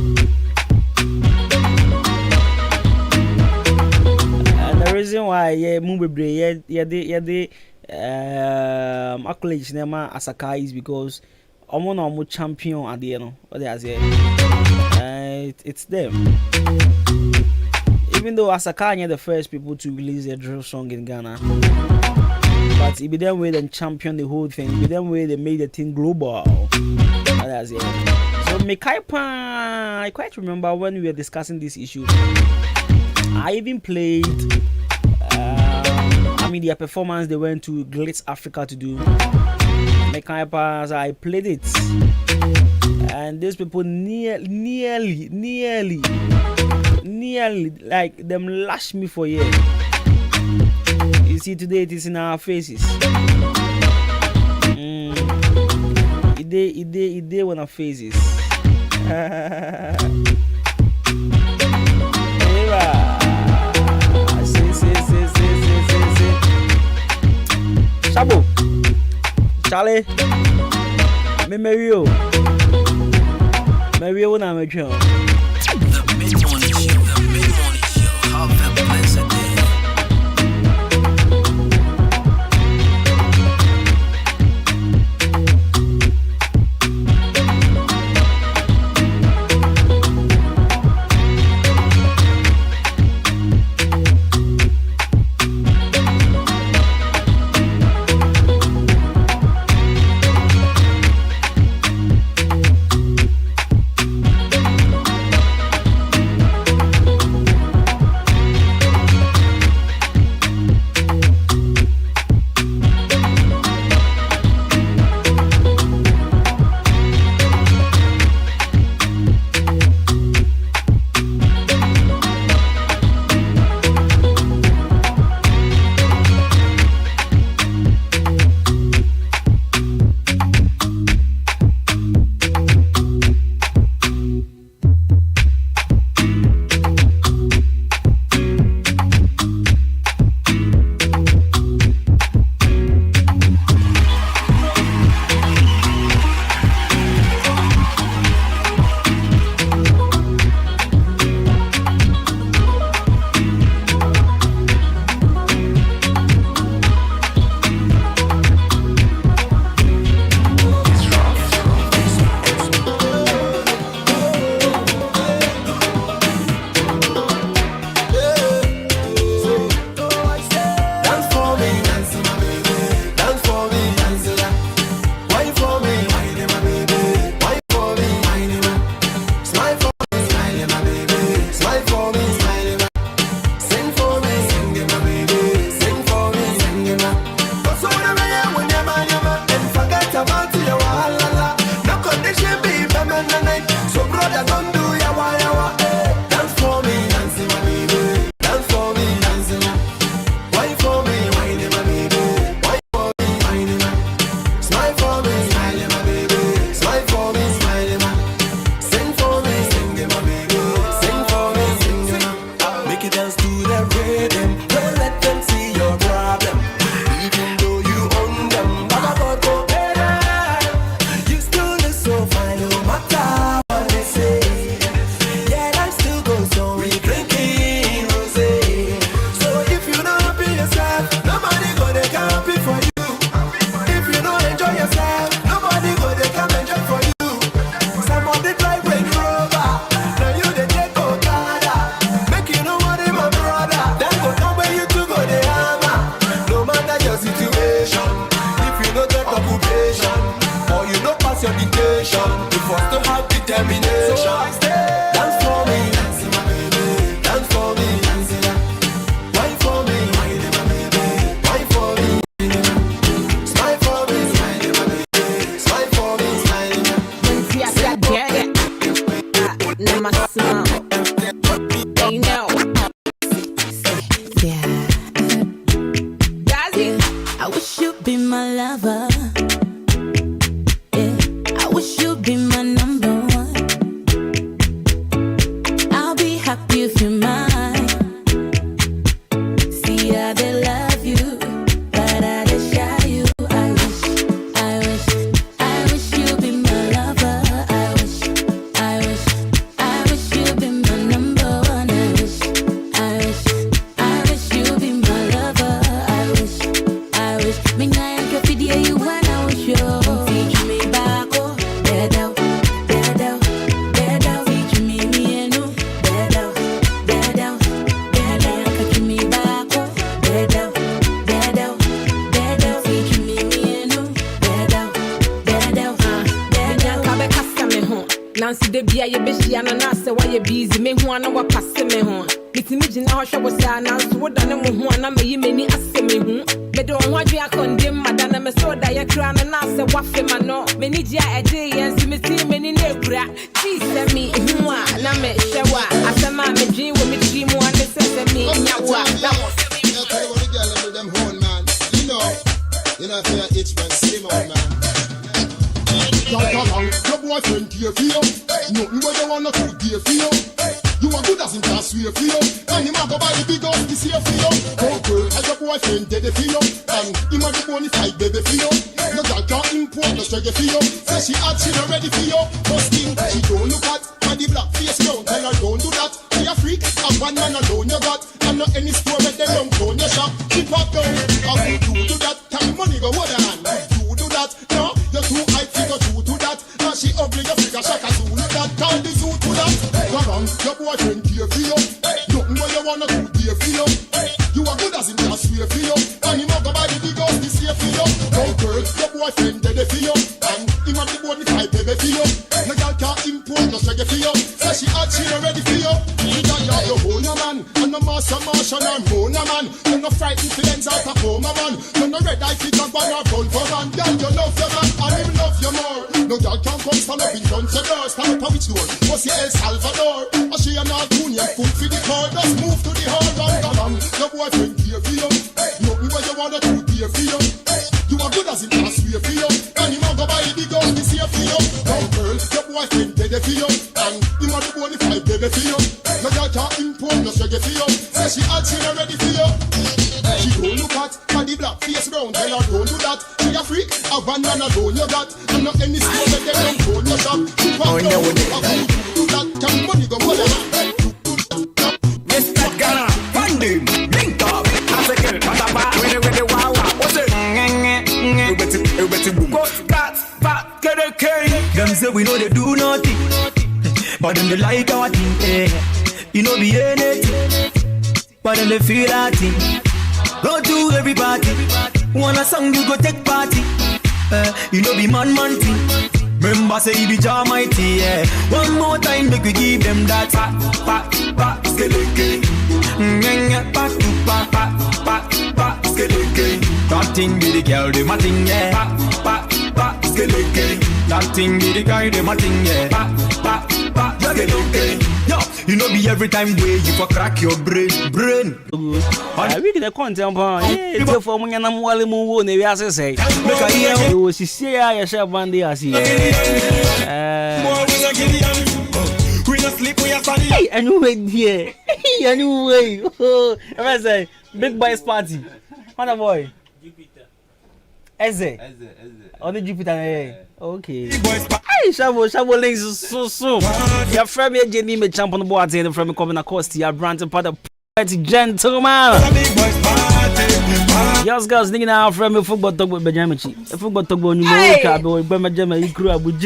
And the reason why Mumbai accolades Nema Asaka is because I'm champion at the end. What they say? It's them. Even though Asaka are the first people to release a drill song in Ghana, but it be them way they champion the whole thing. It be them way they made the thing global. That's it. So I quite remember when we were discussing this issue. I even played. Their performance they went to Glitz Africa to do. I played it, and these people nearly like them lash me for a year. You see, today it is in our faces. It day on our faces. Sabo, Charlie, me Mario na me chon. The mid-morning show. Have a blessed day. They know. Yeah. I wish you'd be my lover. Yeah. I wish you'd be my number one. I'll be happy if you're mine. See, I did love you, but I did shy you. I wish you'd be my lover. I wish you'd be my number one. I wish you'd be my lover. I wish me I could video you when I was yours. Feature me back, oh, dead out, feature me and no, dead out, catch me back, oh, dead out, feature me and no, dead out. Kabe kasa me ho. Nancy de bia ye behia no na se why you busy me ho na wa passe me ho. Mitimi gina ho hwe wo sa na so wo dane mo ho na me yi meni ase me ho. Me do ho adwe akondem madana me so da ye kra na na se wa fe ma no. Me ni gia eje yen si me ti me ni na kura. Ti se me ho a na me hwe wa. Asema me dream wo me dream wo ande se me nya wa. Na mo se me them horn man. You know if you're itch man, slim on man. Your boyfriend care for you. Nothing what you wanna do care for you. You are good as in class way for you. And him a go buy the big house this year for you. Oh girl, and your boyfriend dead for you. And him a the bonafide baby for you. Your girl can't import no sugar for you. Say she had she not ready for you. First thing she don't look at. And the black face don't tell her don't do that. Be a freak, and one man alone you got. And not any store where they don't clone your shop. She pop down, how you do that? Can money go hold her hand? You do that? No, you're too high figure to that. Now she ugly, you figure shaka to that. Call the zoo to that. Go on, your boyfriend care for you. Nothing what you wanna do care for you. You are good as in class way for you. And him a go buy the big house this year for you. No girl, your boyfriend dead for you. And him a the bonafide baby for you. No girl can't import no sugar for you. Say she had she not ready for you. You got your own man. And no master martial and Mona man. You no frightened feelings out of home man. You no red eye fit and banner gun for man. Girl you love your man and him love you more. No girl can come stand up in front of door. Stand up on which door? What's the El Salvador? And she and all Junior food for the car. Just move to the hall and your boyfriend care for you. Nothing what you wanna do care for you. You are good as in class way for you. And him a go buy the big house this year for you. No girl, your boyfriend dead for you. And him a the bonafide baby for you. No girl can't import no sugar for you. Say she had she not ready for you. She don't look at the black face round. Tell her don't do that. She a freak, a one man alone you got. And not any store that they don't clone your shop. She pop down, how you do that? Can money go hold her hand? Mr. Ghana, find him, link up. I say, get with the wow. What's it? Ghost cats, back to the cane. Them say we know they do nothing, but them they like our thing. You know be anything, but them they feel our thing. Go to every party, wanna song you go take party. You know be man thing. Remember say he be Jah mighty, yeah. One more time make we give them that pa skeleton. Pa skeleton. That thing be the girl, the mating, yeah. Pa skeleton. That thing be the guy, the mating, yeah. Pa skeleton. Yo, you know be every time way you for crack your brain. I read the content, yeah. The for me and I'm wally move on. We are say, make a year. You see, I shall bandy as here. Hey, anyway, dear. Anyway, I say, big boys party. What a boy. Eze. On the Jupiter. Okay. Hey, Shabo links so. Your friend me Jenny me champ on the board and from coming across to your brand part of gentleman. Yes, guys, nigga now from football talk with Benjamin. Football talk about you know, Benjamin, you grew up with